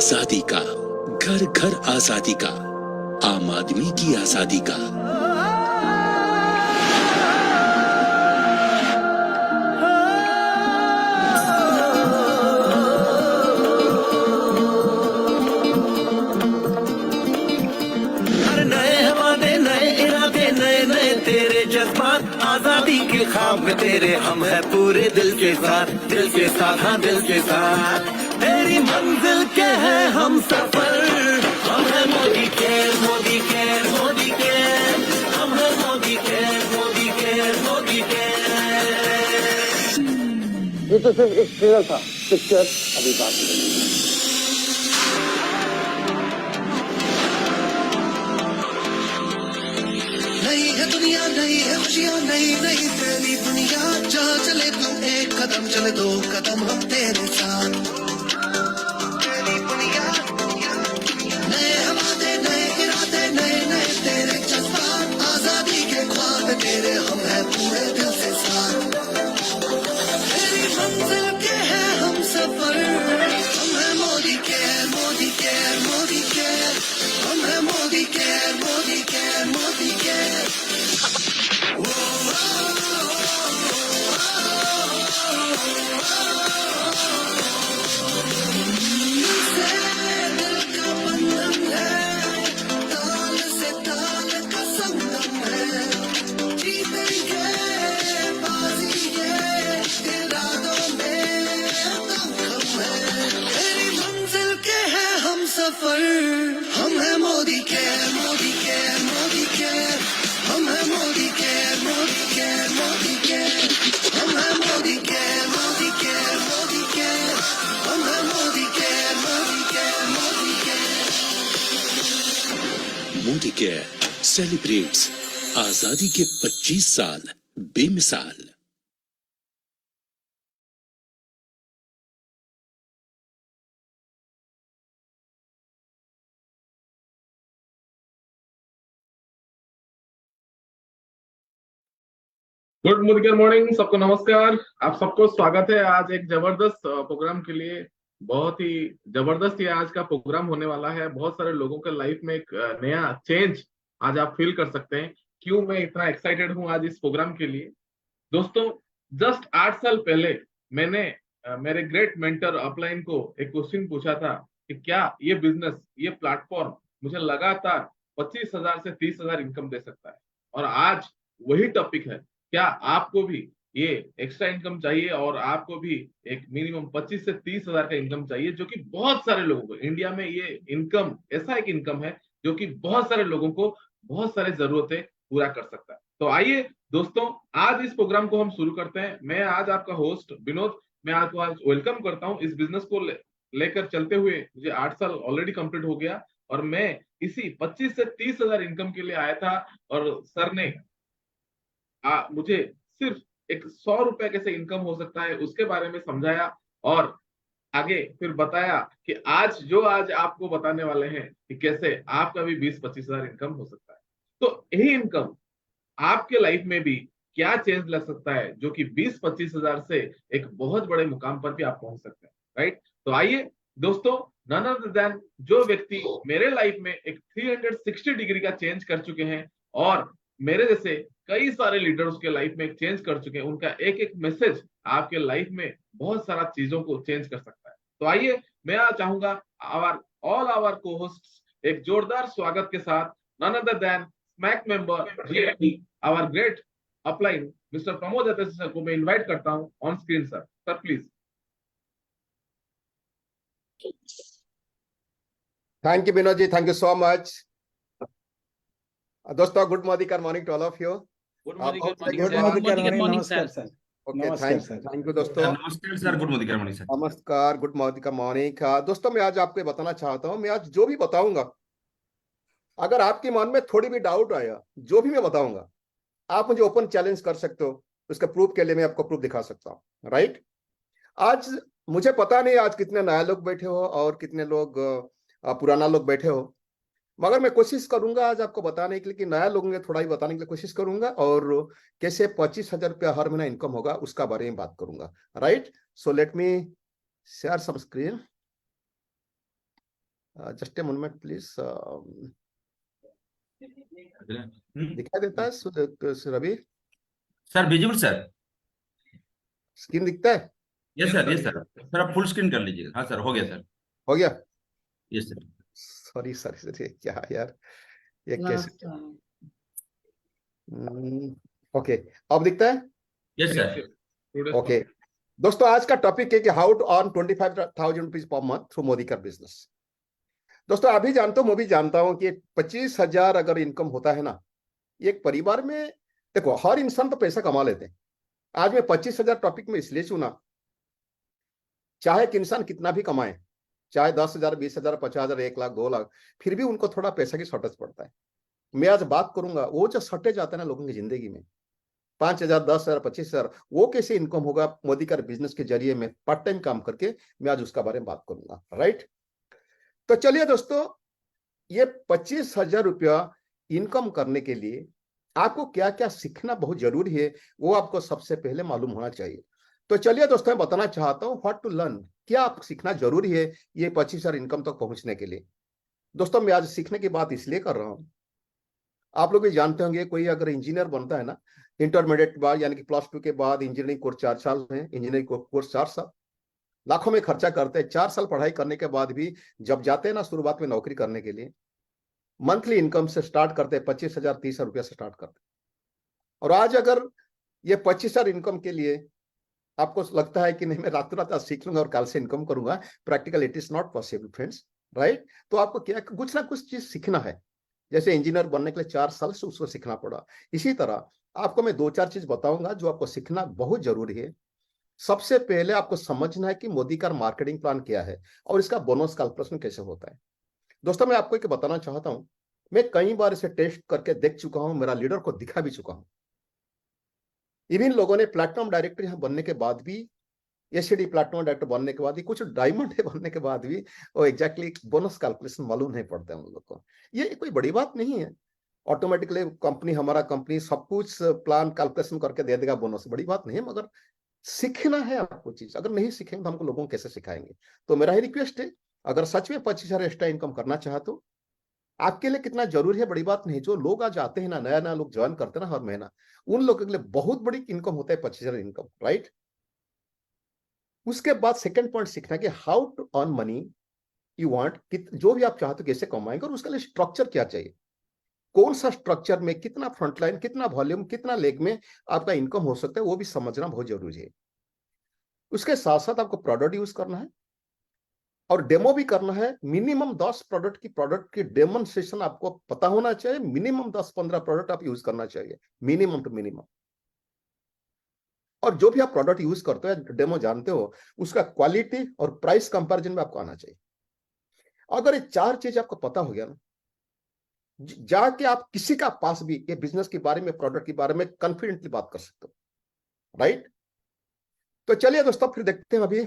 आजादी का, घर घर आजादी का, आम आदमी की आजादी का। आजादी के ख्वाब में तेरे हम है पूरे दिल के साथ हाँ दिल के साथ। तेरी मंजिल के है हम सफर, हम है मोदी के मोदी के मोदी के, हम है मोदी के मोदी के मोदी के। ये तो सिर्फ एक ट्रेलर था, पिक्चर अभी बाकी है। नई है दुनिया, नई है खुशियाँ, नई नई तेरी दुनिया। जहाँ चले तू एक कदम चले दो कदम हम तेरे साथ। तेरी दुनिया, नए वादे नए इरादे नए नए तेरे जज्बात। आजादी के ख्वाब तेरे हम है पूरे दिल से साथ। तेरी मंजिल के है हम सफर, हम है मोदी के मोदी के मोदी के, हम है मोदी के मोदी के मोदी के। दिल का बंधन है, ताल से ताल का संगम है। जीतेंगे बाजी ये इरादों में दमखम है। तेरी मंजिल के है हम सफर, हम है मोदी के मोदी के मोदी के, हम है मोदी के मोदी के मोदी के, हम है मोदी के मोदी के मोदी के, हम है मोदी के मोदी के मोदी के। मोदी केयर सेलिब्रेट्स आजादी के 25 साल बेमिसाल। गुड मॉर्निंग सबको नमस्कार। आप सबको स्वागत है आज एक जबरदस्त प्रोग्राम के लिए। बहुत ही जबरदस्त ये आज का प्रोग्राम होने वाला है। बहुत सारे लोगों के लाइफ में एक नया चेंज आज आप फील कर सकते हैं। क्यों मैं इतना एक्साइटेड हूं आज इस प्रोग्राम के लिए। दोस्तों, जस्ट 8 साल पहले मैंने मेरे ग्रेट मेंटर अपलाइन को एक क्वेश्चन पूछा था कि क्या ये बिजनेस, ये प्लेटफॉर्म मुझे लगातार 25,000 से 30,000 इनकम दे सकता है। और आज वही टॉपिक है, क्या आपको भी ये एक्स्ट्रा इनकम चाहिए और आपको भी एक मिनिमम 25 से 30,000 का इनकम चाहिए, जो कि बहुत सारे लोगों को इंडिया में ये इनकम ऐसा एक इनकम है जो कि बहुत सारे लोगों को बहुत सारे जरूरतें पूरा कर सकता है। तो आइए दोस्तों, आज इस प्रोग्राम को हम शुरू करते हैं। मैं आज आपका होस्ट विनोद, मैं आपको आज वेलकम करता हूं। इस बिजनेस को लेकर चलते हुए मुझे 8 साल ऑलरेडी कंप्लीट हो गया और मैं इसी 25 से 30,000 इनकम के लिए आया था। और सर ने मुझे सिर्फ एक 100 रुपए कैसे इनकम हो सकता है उसके बारे में समझाया और आगे फिर बताया कि आज आपको बताने वाले हैं कि कैसे आपका भी 20-25,000 इनकम हो सकता है। तो यही इनकम आपके लाइफ में भी क्या चेंज ला सकता है, जो कि 20-25,000 से एक बहुत बड़े मुकाम पर भी आप पहुंच सकते हैं। राइट। तो आइए दोस्तों, नन अदर देन जो व्यक्ति मेरे लाइफ में एक 360 डिग्री का चेंज कर चुके हैं और मेरे जैसे कई सारे लीडर्स के लाइफ में चेंज कर चुके हैं, उनका एक एक मैसेज आपके लाइफ में बहुत सारा चीजों को चेंज कर सकता है। तो आइए, मैं चाहूंगा ऑल आवर को होस्ट एक जोरदार स्वागत के साथ none other than smack member GAT our great upline mister Pramod Atsi sir को मैं इनवाइट करता हूं on screen. Sir please. Thank you Vinod ji, thank you so much. दोस्तों, good morning to all of you. Good morning sir. Okay, thank you दोस्तों। नमस्कार sir, good morning sir. नमस्कार, good morning. दोस्तों, मैं आज आपको बताना चाहता हूँ, मैं आज जो भी बताऊंगा, अगर आपके मन में थोड़ी भी डाउट आया, जो भी मैं बताऊंगा आप मुझे ओपन चैलेंज कर सकते हो। उसका प्रूफ के लिए मैं आपको प्रूफ दिखा सकता हूँ। राइट। आज मुझे पता नहीं आज कितने नए लोग बैठे हो और कितने लोग पुराना लोग बैठे हो, मगर मैं कोशिश करूंगा आज आपको बताने के लिए कि नया लोगों को थोड़ा ही बताने के लिए कोशिश करूंगा और कैसे 25,000 रुपया हर महीना इनकम होगा उसका बारे में बात करूंगा। Right. So let me share some screen. Just a moment please. Hmm. दिखाई देता है Ravi? Sir visible sir. Screen दिखता है? यस सर सर आप फुल स्क्रीन कर लीजिएगा। हाँ सर हो गया सर। हो गया? Yes sir. Sorry sorry sorry, क्या यार, ये कैसे? ओके, अब दिखता है? Yes sir. ओके दोस्तों, आज का टॉपिक है कि how to earn 25,000 rupees per month through Modi का बिजनेस। दोस्तों अभी जानता हूं, मैं भी जानता हूं कि 25,000 अगर इनकम होता है ना एक परिवार में, देखो हर इंसान तो पैसा कमा लेते हैं। आज मैं 25,000 टॉपिक में इसलिए चुना, चाहे कि इंसान कितना भी कमाए, चाहे 10,000, 20,000, 50,000, 1 लाख, 2 लाख, फिर भी उनको थोड़ा पैसा की शॉर्टेज पड़ता है। मैं आज बात करूंगा वो जो शॉर्टेज आता है ना लोगों की जिंदगी में, 5,000, 10,000, 25,000, वो कैसे इनकम होगा मोदी का बिजनेस के जरिए में पार्ट टाइम काम करके, मैं आज उसका बारे में बात करूंगा। राइट, तो चलिए दोस्तों, ये 25,000 रुपया इनकम करने के लिए आपको क्या क्या सीखना बहुत जरूरी है, वो आपको सबसे पहले मालूम होना चाहिए। तो चलिए दोस्तों, मैं बताना चाहता हूं व्हाट टू लर्न, क्या आप सीखना जरूरी है ये 25,000 इनकम तक पहुंचने के लिए। दोस्तों मैं आज सीखने की बात इसलिए कर रहा हूं, आप लोग भी जानते होंगे, कोई अगर इंजीनियर बनता है ना, इंटरमीडिएट के बाद यानी कि +2 के बाद इंजीनियरिंग कोर्स 4 साल है, इंजीनियरिंग कोर्स 4 साल, लाखों में खर्चा करते हैं। 4 साल पढ़ाई करने के बाद भी जब जाते हैं ना शुरुआत में नौकरी करने के लिए, मंथली इनकम से स्टार्ट करते हैं, 25,000, 30,000 रुपया से स्टार्ट करते हैं। और आज अगर ये 25,000 इनकम के लिए आपको लगता है कि नहीं मैं रातों रात आज सीख लूंगा और कल से इनकम करूंगा, practical it is not possible friends. Right, तो आपको क्या कुछ ना कुछ चीज सीखना है। जैसे इंजीनियर बनने के लिए 4 साल से उसको सीखना पड़ा, इसी तरह आपको मैं 2-4 चीज बताऊंगा जो आपको सीखना बहुत जरूरी है। सबसे पहले आपको समझना है कि मोदी का मार्केटिंग प्लान क्या है और इसका बोनस कैलकुलेशन कैसे होता है। दोस्तों मैं आपको एक बताना चाहता हूं, मैं कई बार इसे टेस्ट करके देख चुका हूं, मेरा लीडर को दिखा भी चुका हूं। इवन लोगों ने प्लेटिनम डायरेक्टर यहां बनने के बाद भी, एसडी प्लेटिनम डायरेक्टर बनने के बाद भी, कुछ डायमंड बनने के बाद भी वो एग्जैक्टली बोनस कैलकुलेशन मालूम नहीं पड़ता है उन लोग को। ये कोई बड़ी बात नहीं है, ऑटोमेटिकली कंपनी, हमारा कंपनी सब कुछ प्लान कैलकुलेशन करके दे देगा बोनस, बड़ी बात नहीं है। मगर सीखना है आपको चीज, अगर नहीं सीखेंगे तो हमको लोगों को कैसे सिखाएंगे। तो मेरा ही रिक्वेस्ट है, अगर सच में 25,000 एक्स्ट्रा इनकम करना चाहते हो, आपके लिए कितना जरूरी है बड़ी बात नहीं। जो लोग आज आते हैं ना, नया नया लोग ज्वाइन करते हैं ना हर महीना, उन लोगों के लिए बहुत बड़ी इनकम होता है 25,000 इनकम। राइट, उसके बाद सेकंड पॉइंट सीखना कि how to earn money you want, जो भी आप चाहते हो कैसे कमाएंगे, और उसके लिए स्ट्रक्चर क्या चाहिए, कौन सा स्ट्रक्चर में कितना फ्रंटलाइन, कितना वॉल्यूम, कितना लेग में आपका इनकम हो सकता है, वो भी समझना बहुत जरूरी है। उसके साथ साथ आपको प्रोडक्ट यूज करना है और डेमो भी करना है। मिनिमम 10 प्रोडक्ट की डेमोन्स्ट्रेशन आपको पता होना चाहिए। मिनिमम 10-15 प्रोडक्ट आप यूज करना चाहिए, मिनिमम टू मिनिमम। और जो भी आप प्रोडक्ट यूज करते हो, डेमो जानते हो, उसका क्वालिटी और प्राइस कंपैरिजन में आपको आना चाहिए। अगर ये 4 चीज आपको पता हो गया ना, जाके आप किसी का पास भी ये बिजनेस के बारे में, प्रोडक्ट के बारे में कॉन्फिडेंटली बात कर सकते हो। राइट, तो चलिए दोस्तों फिर देखते हैं। अभी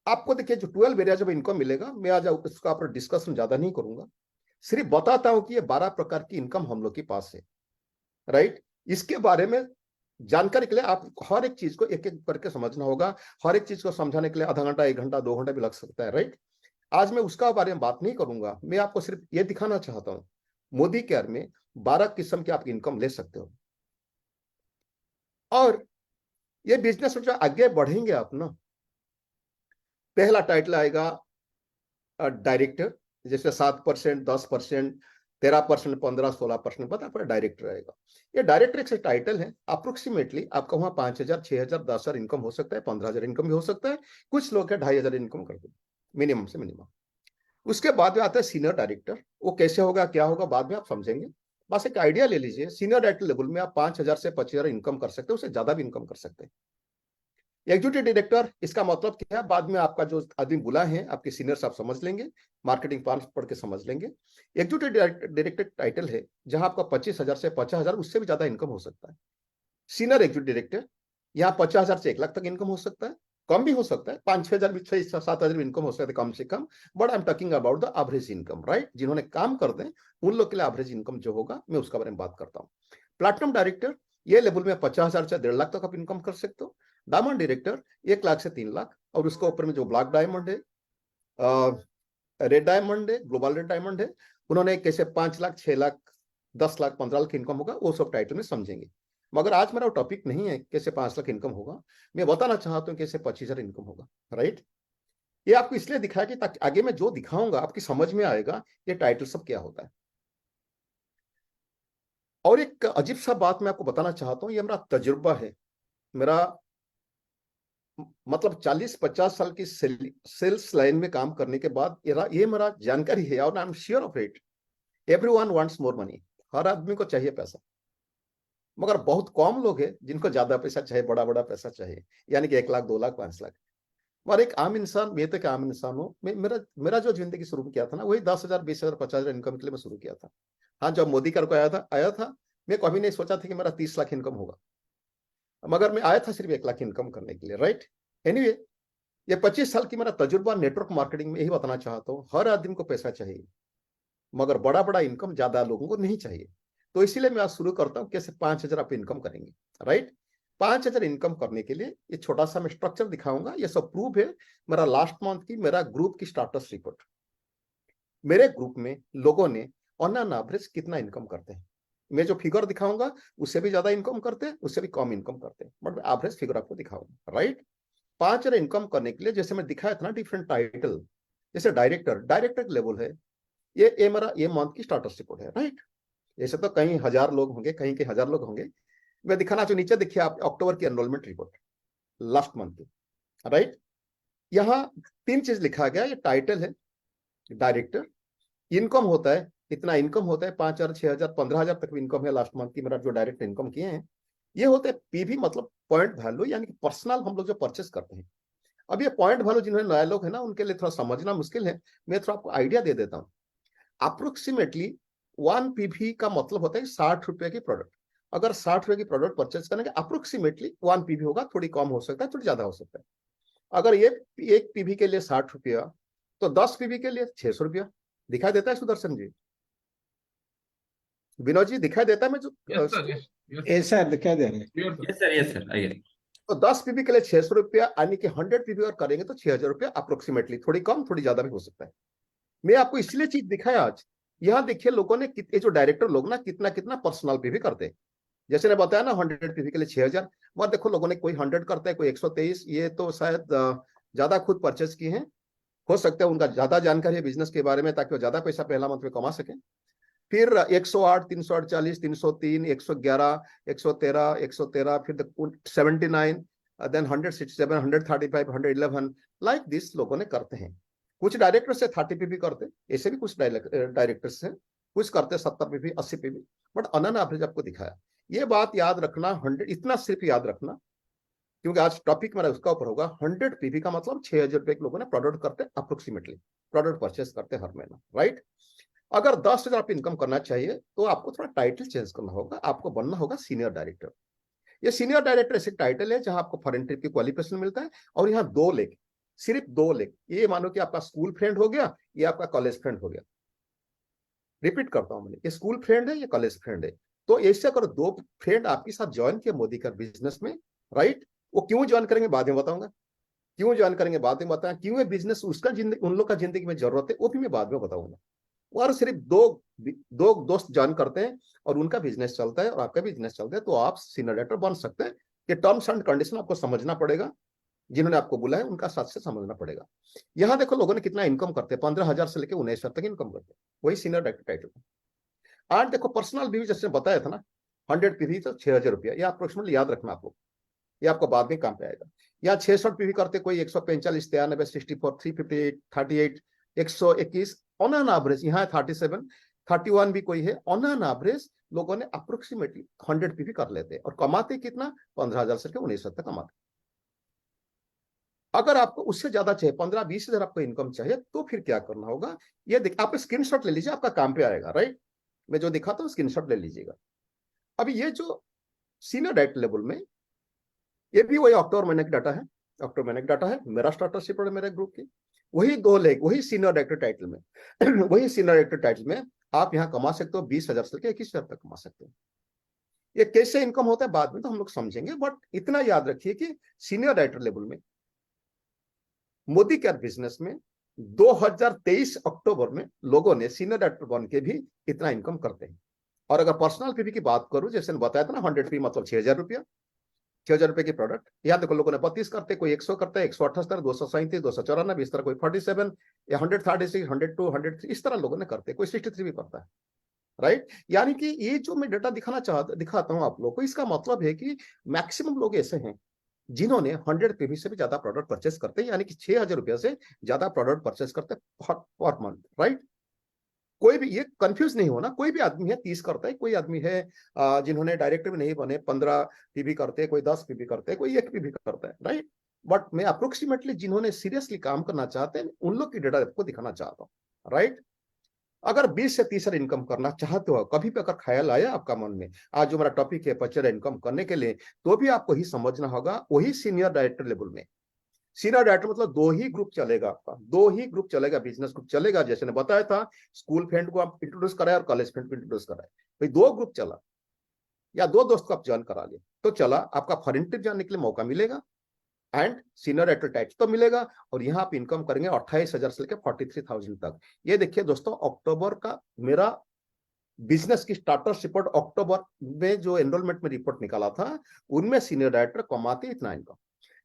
आपको देखिए जो 12 एरिया जब इनकम मिलेगा, मैं आज इसका पर डिस्कशन ज्यादा नहीं करूंगा, सिर्फ बताता हूं कि ये 12 प्रकार की इनकम हम लोग के पास है। राइट, इसके बारे में जानकारी के लिए आप हर एक चीज को एक एक करके समझना होगा। हर एक चीज को समझाने के लिए आधा घंटा, 1 घंटा, 2 घंटा भी लग सकता है। राइट, आज मैं उसका बारे में बात नहीं करूंगा, मैं आपको सिर्फ ये दिखाना चाहता हूं मोदी केयर में 12 किस्म की आप इनकम ले सकते हो। और ये बिजनेस जो आगे बढ़ेंगे आप ना, पहला टाइटल आएगा डायरेक्टर, जैसे 7%, 10%, 13%, 15%, 16% बता पर डायरेक्टर आएगा। ये डायरेक्टर एक टाइटल है, अप्रोक्सीमेटली आपका वहां 5,000, 6,000, 10,000 इनकम हो सकता है, 15,000 इनकम भी हो सकता है। कुछ लोग 2,500 इनकम करते हैं मिनिमम से मिनिमम। उसके बाद में आता है सीनियर डायरेक्टर, वो कैसे होगा, क्या होगा, बाद में आप समझेंगे। बस एक आइडिया ले लीजिए, सीनियर डायरेक्टर लेवल में आप 5,000 से 25,000 इनकम कर सकते हैं, उससे ज्यादा भी इनकम कर सकते हैं। एग्जीक्यूटिव डायरेक्टर, इसका मतलब क्या है, बाद में आपका जो आदमी बुला है आपके सीनियर आप समझ लेंगे, मार्केटिंग प्लान पढ़ के समझ लेंगे। एग्जीक्यूटिव डायरेक्टर टाइटल है जहां आपका 25,000 से 50,000, उससे भी ज्यादा इनकम हो सकता है। सीनियर एग्जीक्यूटिव डायरेक्टर, यहाँ 50,000 से 1 लाख तक इनकम हो सकता है, कम भी हो सकता है, 5-6,000 भी, 6-7,000 इनकम हो सकता है कम से कम। But I am talking about the average income. Right, जिन्होंने काम कर दें उन लोग के लिए एवरेज इनकम जो होगा, मैं उसका बारे में बात करता हूँ। प्लैटिनम डायरेक्टर, ये लेवल में 50,000 से 1.5 लाख तक आप इनकम कर सकते हो। डायमंड डायरेक्टर 1 लाख से 3 लाख, और उसके ऊपर में जो ब्लैक डायमंड है, रेड डायमंड है, ग्लोबल रेड डायमंड है, उन्होंने कैसे 5 लाख, 6 लाख, 10 लाख, 15 लाख इनकम होगा, वो सब टाइटल में समझेंगे। मगर आज मेरा टॉपिक नहीं है कैसे 5 लाख इनकम होगा, मैं बताना चाहता हूँ कैसे 25,000 इनकम होगा। राइट, ये आपको इसलिए दिखाया कि ताकि आगे मैं जो दिखाऊंगा आपकी समझ में आएगा ये टाइटल सब क्या होता है। और एक अजीब सा बात मैं आपको बताना चाहता हूँ, ये मेरा तजुर्बा है, मेरा मतलब 40-50 साल की सेल्स लाइन में काम करने के बाद ये मेरा जानकारी है, और I am sure of it. Everyone wants more money, हर आदमी को चाहिए पैसा, मगर बहुत कम लोग हैं जिनको ज्यादा पैसा चाहिए, बड़ा बड़ा पैसा चाहिए, यानी कि 1 लाख, 2 लाख, 5 लाख। और एक आम इंसान, मैं तो एक आम इंसान हूँ, मेरा जो जिंदगी शुरू किया था ना, वही 10,000, 20,000, 50,000 इनकम के लिए मैं शुरू किया था। हाँ, जब मोदी कर को आया था, मैं कभी नहीं सोचा था कि मेरा 30 लाख इनकम होगा, मगर मैं आया था सिर्फ 1 लाख इनकम करने के लिए। राइट, एनीवे, ये 25 साल की मेरा तजुर्बा नेटवर्क मार्केटिंग में, यही बताना चाहता हूँ, हर आदमी को पैसा चाहिए, मगर बड़ा बड़ा इनकम ज्यादा लोगों को नहीं चाहिए। तो इसीलिए मैं आज शुरू करता हूँ कैसे 5,000 आप इनकम करेंगे। राइट, 5,000 इनकम करने के लिए ये छोटा सा मैं स्ट्रक्चर दिखाऊंगा। ये सब प्रूफ है मेरा लास्ट मंथ की, मेरा ग्रुप की स्टार्टर्स रिपोर्ट। मेरे ग्रुप में लोगों ने ऑन एन एवरेज कितना इनकम करते हैं, मैं जो फिगर दिखाऊंगा उससे भी ज्यादा इनकम करते हैं, उससे भी कम इनकम करते हैं, बट एवरेज फिगर आपको दिखाऊंगा। राइट, 5,000 इनकम करने के लिए जैसे मैं दिखाया था ना, डिफरेंट टाइटल, जैसे डायरेक्टर लेवल है, ये मेरा ये मंथ की स्टार्टर्स रिपोर्ट है। राइट, ऐसे तो कहीं 1000 लोग होंगे, कहीं के 1000 लोग होंगे। मैं दिखाना जो नीचे देखिए आप, अक्टूबर की एनरोलमेंट रिपोर्ट लास्ट मंथ की। राइट, यहाँ 3 चीज लिखा गया, ये टाइटल है डायरेक्टर, इनकम होता है, इतना इनकम होता है 5,000, 6,000, 15,000 तक भी इनकम है लास्ट मंथ की, मेरा जो डायरेक्ट इनकम किए हैं। ये होते हैं पीवी, मतलब पॉइंट वैल्यू, यानी कि पर्सनल हम लोग जो परचेस करते हैं। अब ये पॉइंट वैल्यू जिन्होंने नए लोग है ना, उनके लिए थोड़ा समझना मुश्किल है, मैं थोड़ा आपको आइडिया दे देता हूँ। अप्रोक्सीमेटली 1 पीवी का मतलब होता है 60 रुपए की प्रोडक्ट। अगर 60 रुपए की प्रोडक्ट परचेस करेंगे, अप्रोक्सीमेटली 1 पीवी होगा, थोड़ी कम हो सकता है, थोड़ी ज्यादा हो सकता है। अगर ये 1 पीवी के लिए 60 रुपया, तो 10 पीवी के लिए 600 रुपया। दिखाई देता है सुदर्शन जी, विनोद जी, दिखाई देता है मैं जो यस सर, ऐसा दिखाई दे रहा है। यस सर आइए। तो 10 पीवी के लिए 600 रुपया, यानी कि 100 पीवी और करेंगे तो 6,000 रुपया अप्रोक्सीमेटली, थोड़ी कम थोड़ी ज्यादा भी हो सकता है। मैं आपको इसलिए चीज दिखाया आज। यहाँ देखिए लोगों ने ये जो डायरेक्टर लोग ना कितना कितना पर्सनल पीवी करते हैं। जैसे ने बताया ना 100 पीवी के लिए 6,000, वहां देखो लोगों ने कोई 100 करता है, कोई 123, ये तो शायद ज्यादा खुद परचेस किए हैं, हो सकता है उनका ज्यादा जानकारी है बिजनेस के बारे में, ताकि वो ज्यादा पैसा पहला मंथ में कमा सके। फिर 108, 348, 303, 111, 113, 113, फिर 79, देन 167, 135, 111, लाइक दिस लोगों ने करते हैं। कुछ डायरेक्टर से 30 पीवी करते, ऐसे भी कुछ डायरेक्टर से कुछ करते 70 पीवी, 80 पीवी, बट अनन एवरेज आपको दिखाया। ये बात याद रखना, 100 इतना सिर्फ याद रखना, क्योंकि आज टॉपिक मेरा उसका ऊपर होगा। 100 पीवी का मतलब 6,000 रुपए के लोगों ने प्रोडक्ट करते, अप्रोक्सीमेटली प्रोडक्ट परचेस करते हर महीना। राइट, अगर 10,000 आप इनकम करना चाहिए तो आपको थोड़ा टाइटल चेंज करना होगा, आपको बनना होगा सीनियर डायरेक्टर। ये सीनियर डायरेक्टर ऐसे टाइटल है जहां आपको फॉरेन ट्रिप की क्वालिफिकेशन मिलता है, और यहाँ 2 लेख, सिर्फ 2 लेख। ये मानो कि आपका स्कूल फ्रेंड हो गया, ये आपका कॉलेज फ्रेंड हो गया। रिपीट करता हूं, मैंने, ये स्कूल फ्रेंड है, ये कॉलेज फ्रेंड है। तो ऐसे अगर 2 फ्रेंड आपके साथ ज्वाइन किया मोदी का बिजनेस में, राइट, वो क्यों ज्वाइन करेंगे बाद में बताऊंगा, क्यों ज्वाइन करेंगे बाद में बताऊंगा, क्यों ये बिजनेस उसका जिंदगी उन लोग का जिंदगी में जरूरत है, वो भी मैं बाद में बताऊंगा। और सिर्फ दो दोस्त ज्वाइन करते हैं और उनका बिजनेस चलता है और आपका बिजनेस चलता है, तो आप सीनियर डायरेक्टर बन सकते हैं। ये टर्म्स एंड कंडीशन आपको समझना पड़ेगा, जिन्होंने आपको बुलाया उनका साथ से समझना पड़ेगा। यहाँ देखो लोगों ने कितना इनकम करते हैं, 15,000 से लेकर 19,000 तक इनकम करते हैं, वही सीनियर डायरेक्टर टाइटल। आज देखो पर्सनल भी जैसे बताया था ना, 100 पीवी तो 6,000 रुपया, ये अप्रोक्सीमेटली याद रखना आप लोग, ये आपको बाद में काम पे आएगा। यहाँ 600 पीवी करते कोई 145, 93, 64, 358, 38, 121 ऑन एन एवरेज, यहाँ 37, 31 भी कोई है। ऑन एन एवरेज लोगों ने अप्रोक्सीमेटली 100 पीवी कर लेते हैं, और कमाते कितना, 15,000 से 19,000 तक कमाते। अगर आपको उससे ज्यादा चाहिए, 15-20 हजार आपको इनकम चाहिए, तो फिर क्या करना होगा, ये आप स्क्रीनशॉट ले लीजिए, आपका काम पे आएगा। राइट, मैं जो दिखाता हूँ स्क्रीनशॉट ले लीजिएगा। अभी ये जो सीनियर डायरेक्टर लेवल में, ये भी वही अक्टूबर महीने का डाटा है, अक्टूबर महीने का डाटा है, मेरा स्टार्टरशिप है मेरे ग्रुप की, वही 2 लेख, वही सीनियर डायरेक्टर टाइटल में वही सीनियर डायरेक्टर टाइटल में आप यहाँ कमा सकते हो 20,000 से लेकर 21,000 तक कमा सकते हो। ये कैसे इनकम होता है बाद में तो हम लोग समझेंगे, बट इतना याद रखिए कि सीनियर डायरेक्टर लेवल में मोदी केयर बिजनेस में 2023 अक्टूबर में लोगों ने सीनियर डायरेक्टर बन के भी इतना इनकम करते हैं। और अगर पर्सनल पीवी की बात करूं, जैसे बताया था ना 100 पी मतलब 6,000 रुपया, 6,000 रुपए की प्रोडक्ट। यहाँ देखो लोगों ने 32 करते, कोई 100 करता है, 178, 237, 294, इस तरह कोई 47 या 136, 102, 103 इस तरह लोगों ने करते, कोई 63 भी करता है, राइट। यानी कि ये जो मैं डेटा दिखाता हूं आप लोग को, इसका मतलब है कि मैक्सिमम लोग ऐसे हैं जिन्होंने 100 पीवी से भी ज्यादा प्रोडक्ट परचेस करते हैं, यानी कि 6,000 रुपया से ज्यादा प्रोडक्ट परचेस करते हैं पर मंथ, राइट। कोई भी ये कंफ्यूज नहीं होना, कोई भी आदमी है 30 करता है, कोई आदमी है जिन्होंने डायरेक्टर भी नहीं बने 15 पीवी करते हैं, कोई 10 पीवी करते हैं, कोई 1 पीवी करता है, राइट। बट मैं अप्रोक्सीमेटली जिन्होंने सीरियसली काम करना चाहते हैं उन लोग की डेटा आपको दिखाना चाहता हूँ, राइट। अगर 20 से 30 इनकम करना चाहते हो, कभी भी अगर ख्याल आया आपका मन में आज जो मेरा टॉपिक है 25 इनकम करने के लिए, तो भी आपको ही समझना होगा वही सीनियर डायरेक्टर लेवल में। सीनियर डायरेक्टर मतलब 2 ही ग्रुप चलेगा आपका, 2 ही ग्रुप चलेगा, बिजनेस ग्रुप चलेगा। जैसे ने बताया था स्कूल फ्रेंड को आप इंट्रोड्यूस कराए और कॉलेज फ्रेंड को इंट्रोड्यूस कराए, भाई 2 ग्रुप चला या 2 दोस्त को आप ज्वाइन करा लिए तो चला, आपका फॉरेन ट्रिप जाने के लिए मौका मिलेगा एंड सीनियर डायरेक्टर टैक्स तो मिलेगा। और यहाँ आप इनकम करेंगे 28,000 से लेकर 43,000 तक। ये देखिए दोस्तों, अक्टूबर का मेरा बिजनेस की स्टार्टर्स रिपोर्ट अक्टूबर में जो एनरोलमेंट में रिपोर्ट निकाला था, उनमें सीनियर डायरेक्टर कमाते इतना इनकम।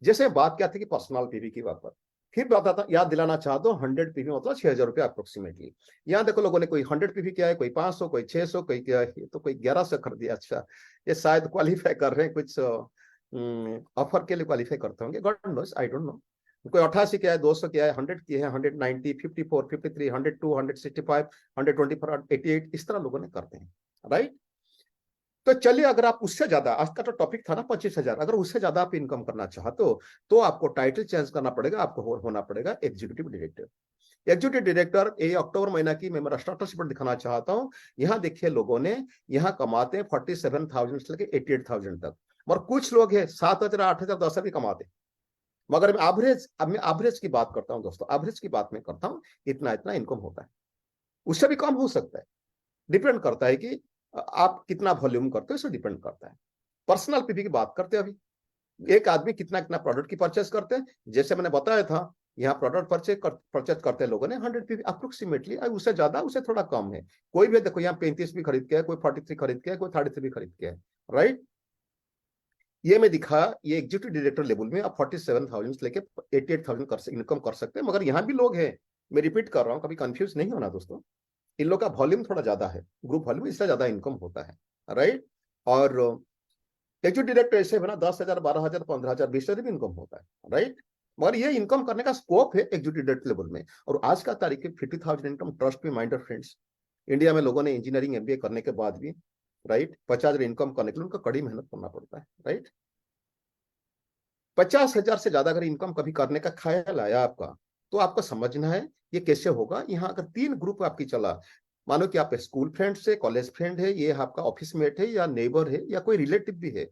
जैसे बात क्या थी कि पर्सनल पीवी की बात पर फिर बताता, याद दिलाना चाहता हूं 100 पीवी मतलब 6,000 रुपया अप्रोक्सीमेटली। यहाँ देखो लोगों ने कोई 100 पीवी किया है, कोई 500, कोई 600, कोई क्या है, तो कोई 1100 कर दिया। अच्छा, ये शायद क्वालिफाई कर रहे हैं, कुछ ऑफर के लिए क्वालिफाई करते होंगे, God knows, I don't know. कोई 88 किया है, 200 किया है, 100 किया है, 190, 54, 53, 102, 165, 124, 88 इस तरह लोगों ने करते हैं, राइट। तो चलिए, अगर आप उससे ज्यादा, आज का तो टॉपिक था ना 25,000, अगर उससे ज्यादा आप इनकम करना चाहते हो तो आपको टाइटल चेंज करना पड़ेगा, आपको होना पड़ेगा एग्जीक्यूटिव डायरेक्टर। एग्जीक्यूटिव डायरेक्टर ये अक्टूबर महीना की मैं मेरा स्टार्टर्स रिपोर्ट दिखाना चाहता हूं। यहाँ देखिए लोगों ने यहाँ कमाते हैं 47,000 से लेकर 88,000 तक, और कुछ लोग हैं 7,000, 8,000, 10,000 भी कमाते। मगर मैं एवरेज की बात करता हूँ दोस्तों, एवरेज की बात मैं करता हूँ, इतना इतना इनकम होता है। उससे भी कम हो सकता है, डिपेंड करता है कि आप कितना वॉल्यूम करते हो, इससे डिपेंड करता है। पर्सनल पीवी की बात करते हैं, अभी एक आदमी कितना कितना प्रोडक्ट की परचेस करते हैं, जैसे मैंने बताया था यहाँ प्रोडक्ट परचेस करते हैं लोगों ने 100 पीवी अप्रोक्सीमेटली, उससे ज्यादा उससे थोड़ा कम है। कोई भी देखो यहाँ 35 भी खरीद के है, कोई 43 खरीद के है, कोई 33 भी खरीद के है, राइट। ये मैं दिखा, ये एग्जीक्यूटिव डायरेक्टर लेवल में आप 47,000 से लेके 88,000 इनकम कर सकते हैं। मगर यहाँ भी लोग हैं, मैं रिपीट कर रहा हूँ, कभी कंफ्यूज नहीं होना दोस्तों, इन लोग का वॉल्यूम थोड़ा ज्यादा है, ग्रुप वॉल्यूम, इससे ज्यादा इनकम होता है, राइट। और एग्जीक्यूटिव डायरेक्टर ऐसे बना 10,000, 12,000, 15,000, 20,000 भी इनकम होता है, राइट। मगर ये इनकम करने का स्कोप है एग्जीक्यूटिव डायरेक्टर लेवल में। और आज का तारीख है 50,000 इनकम, ट्रस्ट में माइंडेड फ्रेंड्स। इंडिया में लोगों ने इंजीनियरिंग MBA करने के बाद भी, राइट, 50,000 इनकम करने के लिए उनका कड़ी मेहनत करना पड़ता है, राइट। 50,000 से ज्यादा अगर इनकम कभी करने का ख्याल आया आपका, तो आपको समझना है ये कैसे होगा। यहाँ अगर 3 ग्रुप आपकी चला, मानो कि आप स्कूल फ्रेंड से, कॉलेज फ्रेंड है, ये आपका ऑफिस मेट है, या नेबर है, या कोई रिलेटिव भी है,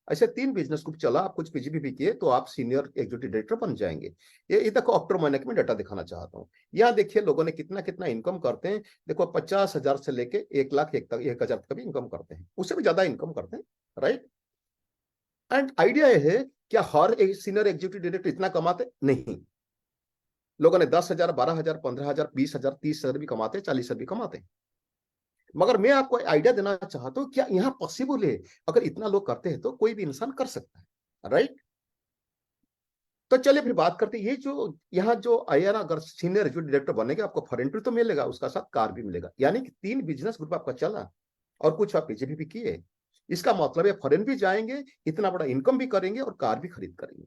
ऐसे 3 बिजनेस ग्रुप चला, आप कुछ PGP भी किए तो आप सीनियर एग्जीक्यूटिव डायरेक्टर बन जाएंगे। ये देखो अक्टूबर महीने की मैं डाटा दिखाना चाहता हूँ। यहाँ देखिए लोगों ने कितना कितना इनकम करते हैं। देखो 50,000 से लेके 1,01,000 तक भी इनकम करते हैं, उससे भी ज्यादा इनकम करते हैं, राइट। एंड आइडिया ये है, क्या हर एक सीनियर एग्जीक्यूटिव डायरेक्टर इतना कमाते? नहीं, लोगों ने 10,000, 12,000, 15,000, 20,000, 30,000 भी कमाते हैं, 40,000 भी कमाते हैं। मगर मैं आपको आइडिया देना चाहता हूं, क्या यहाँ पॉसिबल है? अगर इतना लोग करते हैं तो कोई भी इंसान कर सकता है, राइट। तो चलिए फिर बात करते हैं, ये जो यहाँ जो आया ना, अगर सीनियर एग्जीक्यूटिव डायरेक्टर बनेगा आपको फॉरेन ट्रिप तो मिलेगा, उसका साथ कार भी मिलेगा, यानी कि 3 बिजनेस ग्रुप आपका चला और कुछ आप PGP भी किए। इसका मतलब है फॉरेन भी जाएंगे, इतना बड़ा इनकम भी करेंगे और कार भी खरीद करेंगे।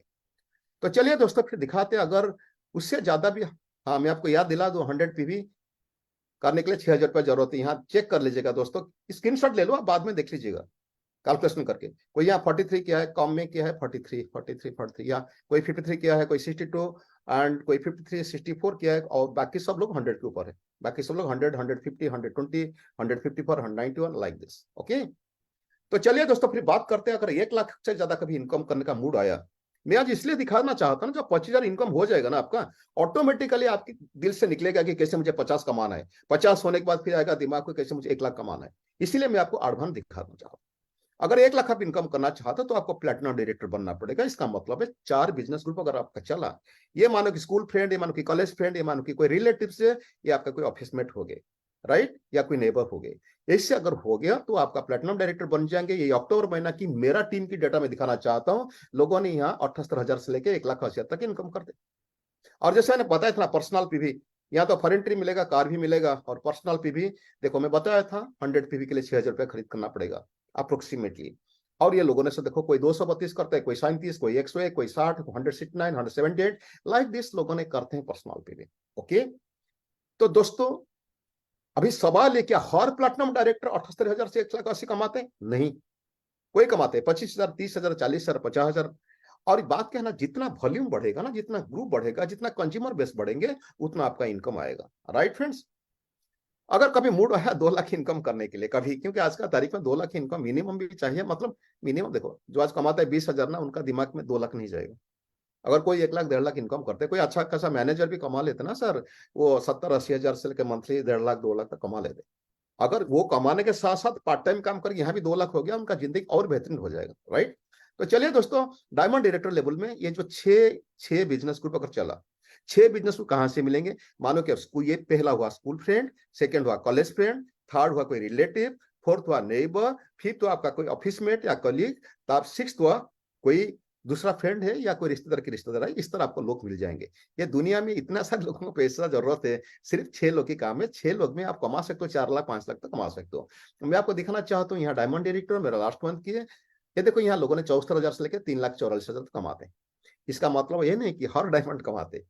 तो चलिए दोस्तों फिर दिखाते हैं, अगर उससे ज्यादा भी, हाँ मैं आपको याद दिला दूं, 100 पीवी करने के लिए 6,000 रुपया जरूरत है। यहाँ चेक कर लीजिएगा दोस्तों, स्क्रीनशॉट ले लो, आप बाद में देख लीजिएगा कैलकुलेशन करके। कोई यहाँ 43 किया है, कम में किया है 43, या कोई 53 किया है, कोई 62 एंड कोई 53, 64 किया है, और बाकी सब लोग 100 के ऊपर है। बाकी सब लोग 100, 150, 120, 154, 191 लाइक दिस, ओके। तो चलिए दोस्तों फिर बात करते हैं, अगर 1 लाख से ज्यादा कभी इनकम करने का मूड आया, मैं आज इसलिए दिखाना चाहता हूं, जब 25,000 इनकम हो जाएगा ना आपका, ऑटोमेटिकली आपके दिल से निकलेगा कि कैसे मुझे 50 कमाना है। 50 होने के बाद फिर आएगा दिमाग को कैसे मुझे 1 लाख कमाना है। इसीलिए मैं आपको एडवांस दिखाना चाहता हूं। अगर 1 लाख आप इनकम करना चाहते हो तो आपको प्लेटिनम डायरेक्टर बनना पड़ेगा। इसका मतलब है 4 बिजनेस ग्रुप अगर आपका चला, ये मानो कि स्कूल फ्रेंड, ये मानो कि कॉलेज फ्रेंड, ये मानो कि कोई रिलेटिव से, ये आपका कोई ऑफिस मेट हो गए, राइट, या कोई नेबर हो गए, इससे अगर हो गया तो आपका प्लेटिनम डायरेक्टर बन जाएंगे। ये अक्टूबर महीना की मेरा टीम की डाटा में दिखाना चाहता हूं, लोगों ने यहाँ 78,000 से लेकर 1,80,000 तक इनकम कर दे। और जैसे मैंने बताया था पर्सनल पीवी, यहाँ तो फॉरेन ट्री मिलेगा, कार भी मिलेगा, और पर्सनल पीवी देखो मैं बताया था 100 पीवी के लिए 6,000 रुपये खरीद करना पड़ेगा अप्रोक्सीमेटली। और ये लोगों ने से देखो कोई 232 करता है, कोई 37, कोई 101, कोई 60, 169, 178, लाइक दिस लोगों ने करते हैं पर्सनल पीवी। ओके, तो दोस्तों अभी सवाल है क्या हर प्लेटिनम डायरेक्टर 78,000 से 1,80,000 कमाते हैं? नहीं, कोई कमाते हैं 25,000, 30,000, 40,000, 50,000। और बात क्या है ना, जितना वॉल्यूम बढ़ेगा ना, जितना ग्रुप बढ़ेगा, जितना कंज्यूमर बेस बढ़ेंगे, उतना आपका इनकम आएगा। राइट फ्रेंड्स, अगर कभी मूड आया 2 लाख इनकम करने के लिए कभी, क्योंकि आज का तारीख में 2 लाख इनकम मिनिमम भी चाहिए, मतलब मिनिमम देखो जो आज कमाता है 20,000 ना, उनका दिमाग में 2 लाख नहीं जाएगा। अगर कोई 1 लाख 1.5 लाख इनकम करते, कोई अच्छा खासा मैनेजर भी कमा लेते ना सर, वो 70-80 हजार से लेकर मंथली 1.5 लाख 2 लाख तक कमा लेते। अगर वो कमाने के साथ साथ पार्ट टाइम काम करके यहाँ भी 2 लाख हो गया, उनका जिंदगी और बेहतरीन हो जाएगा। राइट, तो चलिए दोस्तों, डायमंड डायरेक्टर लेवल में ये जो छह बिजनेस ग्रुप अगर चला, 6 बिजनेस ग्रुप कहां से मिलेंगे? मानो कि स्कूल, ये पहला हुआ स्कूल फ्रेंड, सेकंड हुआ कॉलेज फ्रेंड, थर्ड हुआ कोई रिलेटिव, फोर्थ हुआ नेबर, फिफ्थ हुआ आपका कोई ऑफिस मेट या कलीग, तब सिक्स्थ हुआ कोई दूसरा फ्रेंड है या कोई रिश्तेदार की रिश्तेदार है। इस तरह आपको लोग मिल जाएंगे। ये दुनिया में इतना सारे लोगों को पैसा जरूरत है, सिर्फ 6 लोग की काम है। 6 लोग में आप कमा सकते हो 4 लाख 5 लाख तक कमा सकते हो। मैं आपको दिखाना चाहता हूँ यहाँ डायमंड डायरेक्टर मेरा लास्ट मंथ की है। ये देखो यहाँ लोगों ने 74,000 से लेकर 3,44,000 तक कमाते हैं। इसका मतलब ये नहीं कि हर डायमंड कमाते,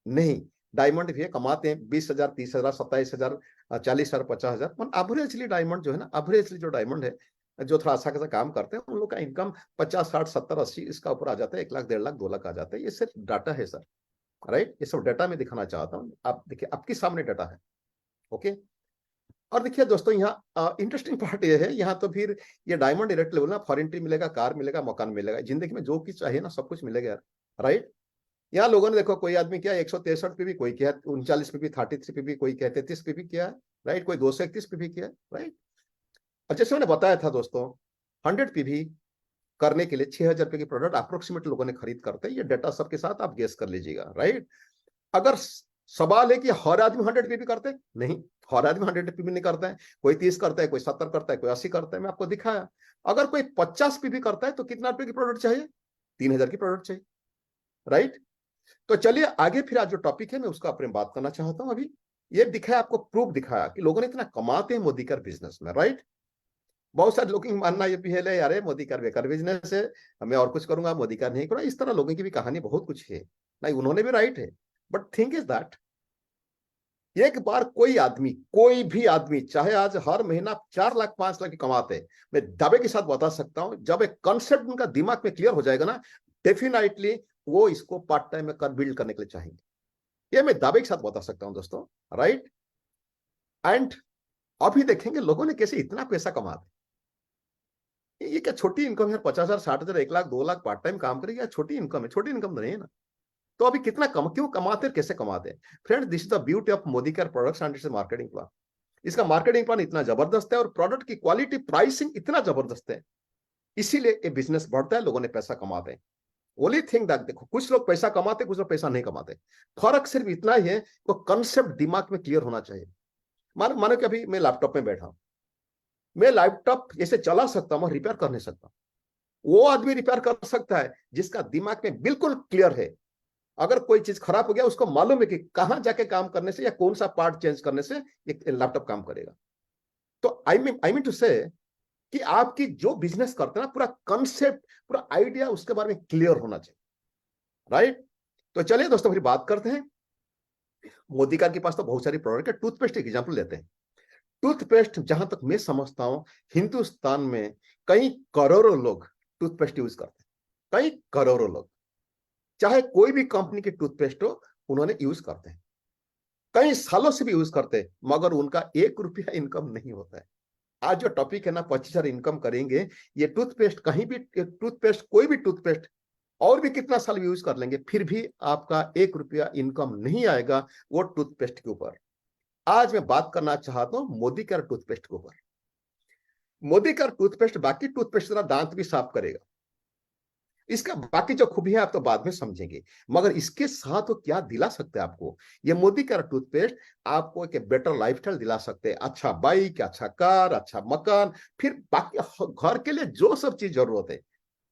नहीं, डायमंड भी कमाते हैं 20,000, 30,000, 27,000, 40,000, 50,000। एवरेजली डायमंड जो है ना, एवरेजली जो डायमंड है, जो थोड़ा अच्छा खासा काम करते हैं, उन लोग का इनकम 50, 60, 70, 80 इसका ऊपर आ जाता है। 1 लाख 1.5 लाख 2 लाख आ जाता है। ये सिर्फ डाटा है सर। राइट, ये सब डाटा में दिखाना चाहता हूँ। आप देखिए, आपके सामने डाटा है। ओके, और देखिए दोस्तों, यहाँ इंटरेस्टिंग पार्ट ये है, यहाँ तो फिर ये डायमंड डायरेक्ट लेवल ना, फॉरेन ट्री मिलेगा, कार मिलेगा, मकान मिलेगा, जिंदगी में जो कुछ चाहिए ना सब कुछ मिलेगा यार। राइट, यहाँ लोगों ने देखो, कोई आदमी क्या 163 पे भी, कोई क्या 39 पे भी, 33 पे भी, कोई क्या 33 पे भी किया है। राइट, कोई 231 पे भी किया है। राइट, और जैसे मैंने बताया था दोस्तों, 100 पे भी करने के लिए 6,000 रुपए की प्रोडक्ट अप्रोक्सीमेट लोगों ने खरीद करते हैं। ये डाटा सबके साथ आप गेस कर लीजिएगा। राइट, अगर सवाल है कि हर आदमी 100 पे भी करते हैं, नहीं, हर आदमी 100 पे भी नहीं करता है। कोई 30 करता है, कोई 70 करता है, कोई 80 करता है। मैं आपको दिखाया। अगर कोई 50 पे भी करता है तो कितना रुपए की प्रोडक्ट चाहिए? 3,000 की प्रोडक्ट चाहिए। राइट, तो चलिए आगे फिर आज जो टॉपिक है मैं उसका अपने बात करना चाहता हूं। अभी ये दिखाया, आपको प्रूफ दिखाया कि लोगों ने इतना कमाते हैं मोदी कर बिजनेस में। राइट, बहुत सारे लोगों की मानना ये भी है, ले यार मोदी कर बेकार बिजनेस है, मैं और कुछ करूंगा, मोदी कर नहीं करूंगा। इस तरह लोगों की भी कहानी बहुत कुछ है, नहीं उन्होंने भी राइट है। बट थिंक इज दैट एक बार कोई आदमी, कोई भी आदमी, चाहे आज हर महीना 4 लाख 5 लाख कमाते हैं, मैं दावे के साथ बता सकता हूं, जब एक कॉन्सेप्ट उनका दिमाग में क्लियर हो जाएगा ना, डेफिनेटली वो इसको पार्ट टाइम में कर बिल्ड करने के लिए चाहेंगे। ये मैं दावे के साथ बता सकता हूं दोस्तों। राइट, एंड अभी देखेंगे लोगों ने कैसे इतना पैसा कमाते। ये क्या छोटी इनकम है? 50,000, 60,000, 1 लाख 2 लाख पार्ट टाइम काम करेगी, छोटी इनकम है? छोटी इनकम नहीं है ना। तो अभी कितना क्यों कमाते, कैसे कमाते हैं? Friends, this is the beauty of Modi care products and it's marketing plan. इसका मार्केटिंग प्लान इतना जबरदस्त है और प्रोडक्ट की क्वालिटी, प्राइसिंग इतना जबरदस्त है, इसीलिए ये बिजनेस बढ़ता है, लोगों ने पैसा कमाते हैं। ओनली थिंग दैट, देखो कुछ लोग पैसा कमाते, कुछ लोग पैसा नहीं कमाते। फर्क सिर्फ इतना ही है, वो कंसेप्ट दिमाग में क्लियर होना चाहिए। मानो कि अभी मैं लैपटॉप में बैठा हूं, मैं लैपटॉप ऐसे चला सकता हूं, रिपेयर कर नहीं सकता। वो आदमी रिपेयर कर सकता है जिसका दिमाग में बिल्कुल क्लियर है, अगर कोई चीज खराब हो गया उसको मालूम है कि कहां जाके काम करने से या कौन सा पार्ट चेंज करने से ये लैपटॉप काम करेगा। तो आई मीन टू से कि आपकी जो बिजनेस करते हैं ना, पूरा कंसेप्ट, पूरा आइडिया उसके बारे में क्लियर होना चाहिए। राइट, तो चलिए दोस्तों फिर बात करते हैं। मोदी कार के पास तो बहुत सारी प्रोडक्ट है। टूथपेस्ट एक एग्जाम्पल लेते हैं। टूथपेस्ट, जहां तक मैं समझता हूं, हिंदुस्तान में कई करोड़ों लोग टूथपेस्ट यूज करते हैं। कई करोड़ों लोग, चाहे कोई भी कंपनी की टूथपेस्ट हो, उन्होंने यूज करते हैं, कई सालों से भी यूज करते हैं, मगर उनका 1 रुपया इनकम नहीं होता है। आज जो टॉपिक है ना, 25,000 इनकम करेंगे, ये टूथपेस्ट कहीं भी, टूथपेस्ट कोई भी टूथपेस्ट और भी कितना साल यूज कर लेंगे, फिर भी आपका 1 रुपया इनकम नहीं आएगा वो टूथपेस्ट के ऊपर। आज मैं बात करना चाहता हूं मोदी केयर टूथपेस्ट के ऊपर। मोदी का टूथपेस्ट बाकी टूथपेस्ट तरह दांत भी साफ करेगा। इसका बाकी जो खूबियां आप तो बाद में समझेंगे, मगर इसके साथ वो क्या दिला सकते हैं आपको, ये मोदी का टूथपेस्ट आपको एक बेटर लाइफस्टाइल दिला सकते हैं। अच्छा बाइक, अच्छा कार, अच्छा मकान, फिर बाकी घर के लिए जो सब चीज जरूरत है,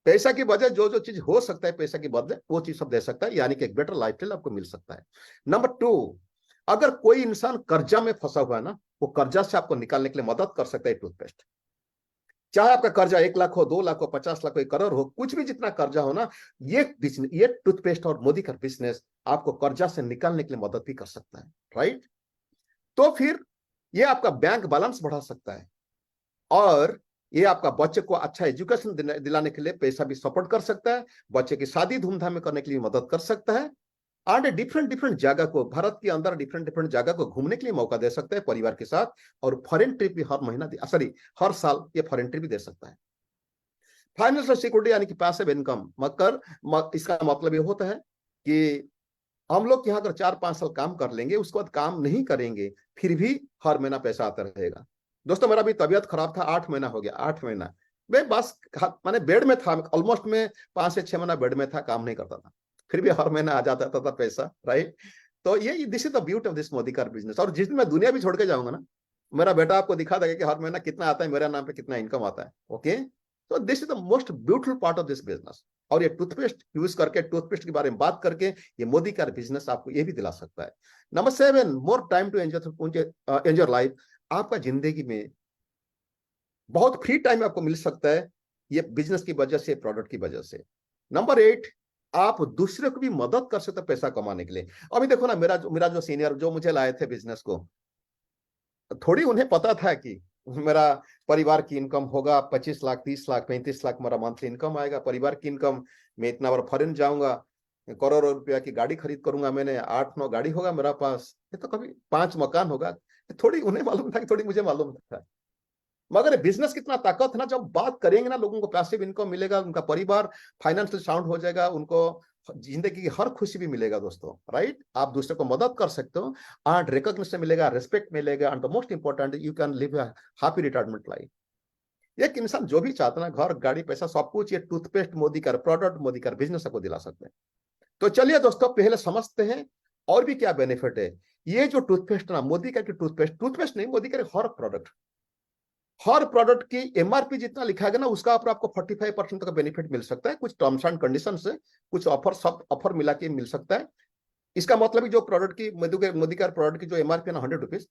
पैसा की वजह जो जो चीज हो सकता है पैसा के बदले वो चीज सब दे सकता है, यानी कि एक बेटर लाइफस्टाइल आपको मिल सकता है। नंबर 2, अगर कोई इंसान कर्जा में फंसा हुआ है ना, वो कर्जा से आपको निकालने के लिए मदद कर सकता है टूथपेस्ट। चाहे आपका कर्जा 1 लाख हो, 2 लाख हो, 50 लाख हो, 1 करोड़ हो, कुछ भी जितना कर्जा हो ना, ये बिजनेस, ये टूथपेस्ट और मोदी का बिजनेस आपको कर्जा से निकालने के लिए मदद भी कर सकता है, राइट। तो फिर ये आपका बैंक बैलेंस बढ़ा सकता है, और ये आपका बच्चे को अच्छा एजुकेशन दिलाने के लिए पैसा भी सपोर्ट कर सकता है, बच्चे की शादी धूमधाम में करने के लिए मदद कर सकता है, और डिफरेंट डिफरेंट जगह को, भारत के अंदर डिफरेंट डिफरेंट जगह को घूमने के लिए मौका दे सकता है परिवार के साथ, और फॉरेन ट्रिप भी हर महीना, सॉरी हर साल ये फॉरेन ट्रिप भी दे सकता है। फाइनेंशियल सिक्योरिटी यानी कि पैसिव इनकम, मगर इसका मतलब ये होता है कि हम लोग यहाँ अगर 4-5 साल काम कर लेंगे, उसके बाद काम नहीं करेंगे, फिर भी हर महीना पैसा आता रहेगा। दोस्तों मेरा भी तबीयत खराब था, 8 महीना हो गया, 8 महीना मैं बस मैंने बेड में था, ऑलमोस्ट मैं 5 से 6 महीना बेड में था, काम नहीं करता था, फिर भी हर महीना आ जाता था पैसा, राइट। तो ये this is the beauty of this Modi car business. और जिस दिन मैं दुनिया भी छोड़ के जाऊंगा ना, मेरा बेटा आपको दिखा देगा कि हर महीना कितना आता है, मेरे नाम पे कितना इनकम आता है। ओके, तो this is the most beautiful part of this business. और ये टूथपेस्ट यूज करके, टूथपेस्ट के बारे में बात करके, ये मोदी कार बिजनेस आपको ये भी दिला सकता है। Number 7, more time to enjoy life. आपका जिंदगी में बहुत फ्री टाइम आपको मिल सकता है ये बिजनेस की वजह से, प्रोडक्ट की वजह से। नंबर 8, आप दूसरे को भी मदद कर सकते हैं पैसा कमाने के लिए। अभी देखो ना, मेरा जो सीनियर जो मुझे लाए थे बिजनेस को, थोड़ी उन्हें पता था कि मेरा परिवार की इनकम होगा 25 लाख, 30 लाख, 35 लाख मेरा मंथली इनकम आएगा, परिवार की इनकम, मैं इतना बार फॉरेन जाऊंगा, करोड़ों रुपया की गाड़ी खरीद करूंगा, मैंने 8-9 गाड़ी होगा मेरा पास, ये तो कभी 5 मकान होगा। थोड़ी उन्हें मालूम था कि थोड़ी मुझे मालूम था, मगर बिजनेस कितना ताकत है ना, जब बात करेंगे ना, लोगों को पैसिव इनकम मिलेगा, उनका परिवार फाइनेंशियल साउंड हो जाएगा, उनको जिंदगी की हर खुशी भी मिलेगा दोस्तों, राइट। आप दूसरे को मदद कर सकते हो, और रिकॉग्निशन मिलेगा, रिस्पेक्ट मिलेगा, and the most important, you can live a happy retirement life. एक इंसान जो भी चाहता है ना, घर, गाड़ी, पैसा, सब कुछ ये टूथपेस्ट, मोदी का प्रोडक्ट, मोदी का बिजनेस आपको दिला सकते हैं। तो चलिए दोस्तों, पहले समझते हैं और भी क्या बेनिफिट है। ये जो टूथपेस्ट ना, मोदी का टूथपेस्ट नहीं, मोदी का हर प्रोडक्ट की एमआरपी जितना लिखा गया ना, उसका ऊपर आपको 45% तक का बेनिफिट मिल सकता है, कुछ टर्म्स एंड कंडीशन से, कुछ ऑफर, सब ऑफर मिला के मिल सकता है। इसका मतलब जो प्रोडक्ट की, मोदी का प्रोडक्ट की जो एमआरपी है ना 100 रुपीज,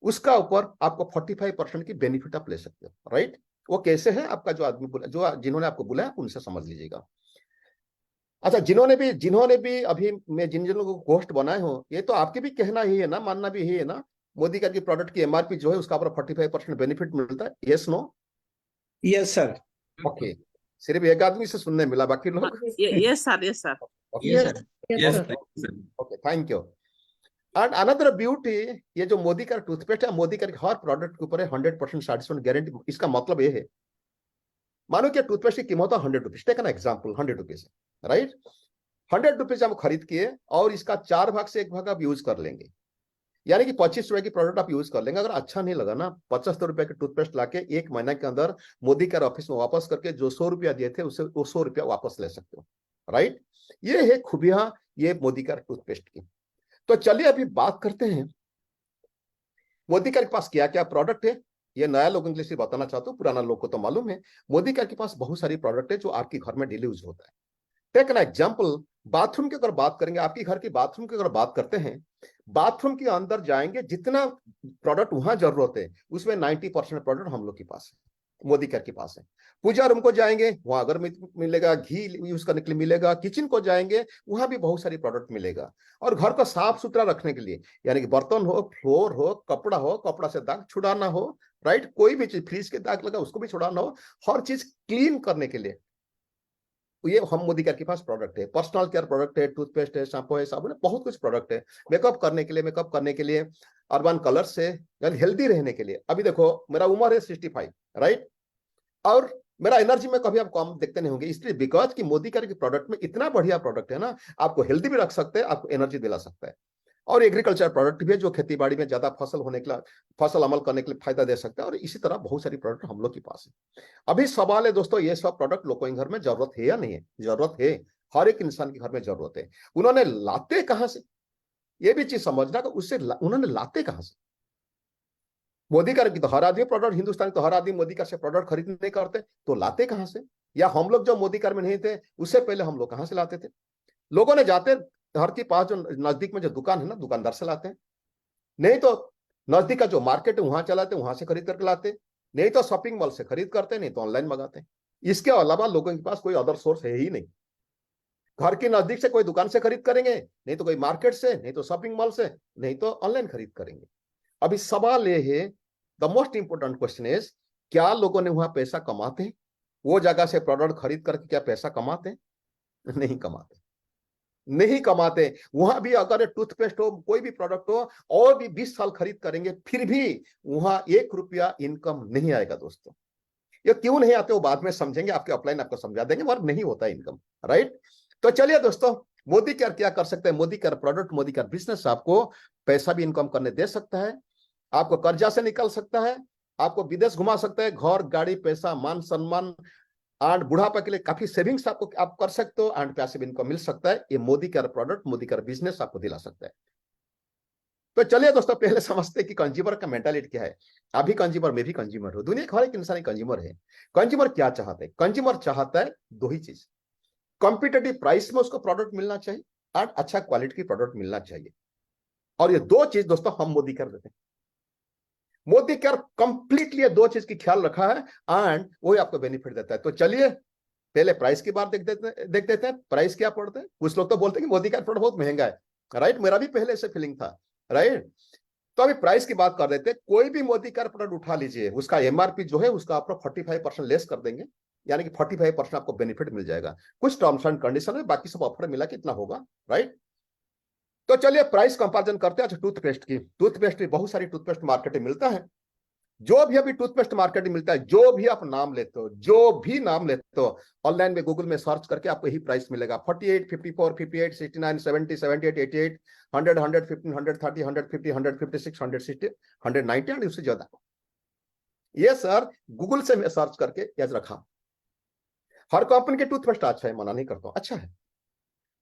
उसका ऊपर आपको 45% की बेनिफिट आप ले सकते हो, राइट। वो कैसे है, आपका जो आदमी बोला, जो जिन्होंने आपको बुलाया उनसे समझ लीजिएगा। अच्छा, जिन्होंने भी अभी मैं जिन लोगों को होस्ट बनाए हो, ये तो आपके भी कहना ही है ना, मानना भी ही है ना, मोदी का की प्रोडक्ट की एमआरपी जो है उसका ऊपर 45% बेनिफिट मिलता है, yes no? Yes sir. Okay, सिर्फ एक आदमी से सुनने मिला, बाकी लोग? Yes, sir. Yes, sir. Yes sir. Yes sir. Okay, thank you. And another beauty, ये जो मोदी का टूथपेस्ट है, मोदी का हर प्रोडक्ट के ऊपर है 100% सैटिस्फैक्शन गारंटी। इसका मतलब ये है, मानो कि टूथपेस्ट की कीमत है 100 rupees, take an example, 100 rupees, right. 100 rupees हम खरीद किए, और इसका 4 भाग से 1 भाग आप यूज कर लेंगे, यानी कि 25 रुपए की प्रोडक्ट आप यूज कर लेंगे। अगर अच्छा नहीं लगा ना, 75 रुपए के टूथपेस्ट लाके 1 महीने के अंदर मोदी का ऑफिस में वापस करके जो 100 रुपया दिए थे उससे वो 100 रुपया वापस ले सकते हो, राइट। ये है खूबियां ये मोदी का टूथपेस्ट की। तो चलिए अभी बात करते हैं मोदी के पास क्या क्या प्रोडक्ट है। ये नया लोगों के लिए बताना चाहता हूँ, पुराना लोग को तो मालूम है। मोदी के पास बहुत सारी प्रोडक्ट है जो आपके घर में डेली यूज होता है। टेक एन एग्जाम्पल, बाथरूम की अगर बात करेंगे, आपकी घर की बाथरूम की अगर बात करते हैं, बाथरूम के अंदर जाएंगे, जितना प्रोडक्ट वहां जरूरत है उसमें 90% प्रोडक्ट हम लोग के पास है, मोदी केयर के पास है। पूजा रूम को जाएंगे, वहां अगर मिलेगा, घी यूज करने के लिए मिलेगा। किचन को जाएंगे, वहां भी बहुत सारी प्रोडक्ट मिलेगा। और घर को साफ सुथरा रखने के लिए, यानी कि बर्तन हो, फ्लोर हो, कपड़ा से दाग छुड़ाना हो, राइट, कोई भी चीज, फ्रिज के दाग लगा उसको भी छुड़ाना हो, हर चीज क्लीन करने के लिए ये हम मोदी केयर के पास प्रोडक्ट है। पर्सनल केयर प्रोडक्ट है, टूथपेस्ट है, शैम्पू है, साबुन है, बहुत कुछ प्रोडक्ट है। मेकअप करने के लिए, अर्बन कलर से, यानी हेल्दी रहने के लिए। अभी देखो मेरा उम्र है 65, राइट, और मेरा एनर्जी में कभी आप कम देखते नहीं होंगे, इसलिए बिकॉज कि मोदी केयर के प्रोडक्ट में इतना बढ़िया प्रोडक्ट है ना, आपको हेल्दी भी रख सकते हैं, आपको एनर्जी दिला सकता है। और एग्रीकल्चर प्रोडक्ट भी है जो खेती बाड़ी में ज्यादा फसल होने के लिए, फसल अमल करने के लिए फायदा दे सकता है। और इसी तरह बहुत सारी प्रोडक्ट हम लोग के पास है। अभी सवाल है दोस्तों, ये सब प्रोडक्ट लोगों के घर में जरूरत है या नहीं है? जरूरत है, हर एक इंसान के घर में जरूरत है। उन्होंने लाते कहां से, ये भी चीज समझना कि उससे उन्होंने लाते कहां से। मोदी का तो हर आदमी प्रोडक्ट, हिंदुस्तान तो हर आदमी मोदी का से प्रोडक्ट खरीद नहीं करते, तो लाते कहां से? या हम लोग जो मोदी कार में नहीं थे उससे पहले हम लोग कहां से लाते थे? लोगों ने जाते घर के पास जो नजदीक में जो दुकान है ना, दुकानदार से लाते हैं, नहीं तो नजदीक का जो मार्केट है वहां चलाते, वहां से खरीद करके लाते, नहीं तो शॉपिंग मॉल से खरीद करते, नहीं तो ऑनलाइन मंगाते। इसके अलावा लोगों के पास कोई अदर सोर्स है ही नहीं। घर के नजदीक से कोई दुकान से खरीद करेंगे, नहीं तो कोई मार्केट से, नहीं तो शॉपिंग मॉल से, नहीं तो ऑनलाइन खरीद करेंगे। अभी सवाल ये है, the most important question is, क्या लोगों ने वहां पैसा कमाते हैं? वो जगह से प्रोडक्ट खरीद करके क्या पैसा कमाते हैं? नहीं कमाते, नहीं कमाते। वहां भी अगर टूथपेस्ट हो, कोई भी प्रोडक्ट हो, और भी 20 साल खरीद करेंगे, फिर भी वहां 1 रुपया इनकम नहीं आएगा दोस्तों। ये क्यों नहीं आते वो बाद में समझेंगे, आपके ऑफलाइन आपको समझा देंगे, मगर नहीं होता इनकम, राइट। तो चलिए दोस्तों, मोदी केयर क्या कर सकते हैं? Modi care product, Modi care business आपको पैसा भी इनकम करने दे सकता है, आपको कर्जा से निकल सकता है, आपको विदेश घुमा सकता है, घर, गाड़ी, पैसा, मान सम्मान, एंड बुढ़ापा के लिए काफी सेविंग्स आपको आप कर सकते हो, एंड पैसिव इनकम मिल सकता है। ये Modi care product, Modi care business आपको दिला सकता है। तो चलिए दोस्तों, पहले समझते हैं कि कंज्यूमर का मेंटालिटी क्या है। अभी कंज्यूमर, मैं भी कंज्यूमर हूं, दुनिया का हर एक इंसान कंज्यूमर है। कंज्यूमर क्या चाहता है? कंज्यूमर चाहता है दो ही चीज, कॉम्पिटेटिव प्राइस में उसको प्रोडक्ट मिलना चाहिए, और अच्छा क्वालिटी की प्रोडक्ट मिलना चाहिए। और ये दो चीज दोस्तों हम मोदी केयर देते हैं। मोदी केयर कंप्लीटली ये दो चीज की ख्याल रखा है, एंड वही आपको बेनिफिट देता है। तो चलिए पहले प्राइस की बात देख देते हैं। प्राइस क्या पड़ता है? कुछ लोग तो बोलते हैं कि मोदी केयर प्रोडक्ट बहुत महंगा है, राइट। मेरा भी पहले से फीलिंग था, राइट। तो अभी प्राइस की बात कर देते हैं। कोई भी मोदी केयर प्रोडक्ट उठा लीजिए, उसका एमआरपी जो है उसका आपको 45% लेस कर देंगे, यानी कि 45% आपको बेनिफिट मिल जाएगा। कुछ टर्म्स एंड कंडीशन है, बाकी सब ऑफर मिला कितना होगा, राइट। तो चलिए प्राइस कंपैरिजन करते हैं। अच्छा, टूथपेस्ट की, टूथपेस्ट की बहुत सारी टूथपेस्ट मार्केट में मिलता है। जो भी अभी टूथपेस्ट मार्केट में मिलता है, जो भी आप नाम लेते हो, जो भी नाम लेते हो, ऑनलाइन में गूगल में सर्च करके आपको यही प्राइस मिलेगा। 48, 54, 58, 69, 70, 78, 88, 100, 115, 130, 150, 156, 160, 190 एंड उससे ज्यादा। ये सर गूगल से मैं सर्च करके याद रखा। हर कंपनी के टूथपेस्ट अच्छा है, मना नहीं करता हूं, अच्छा है।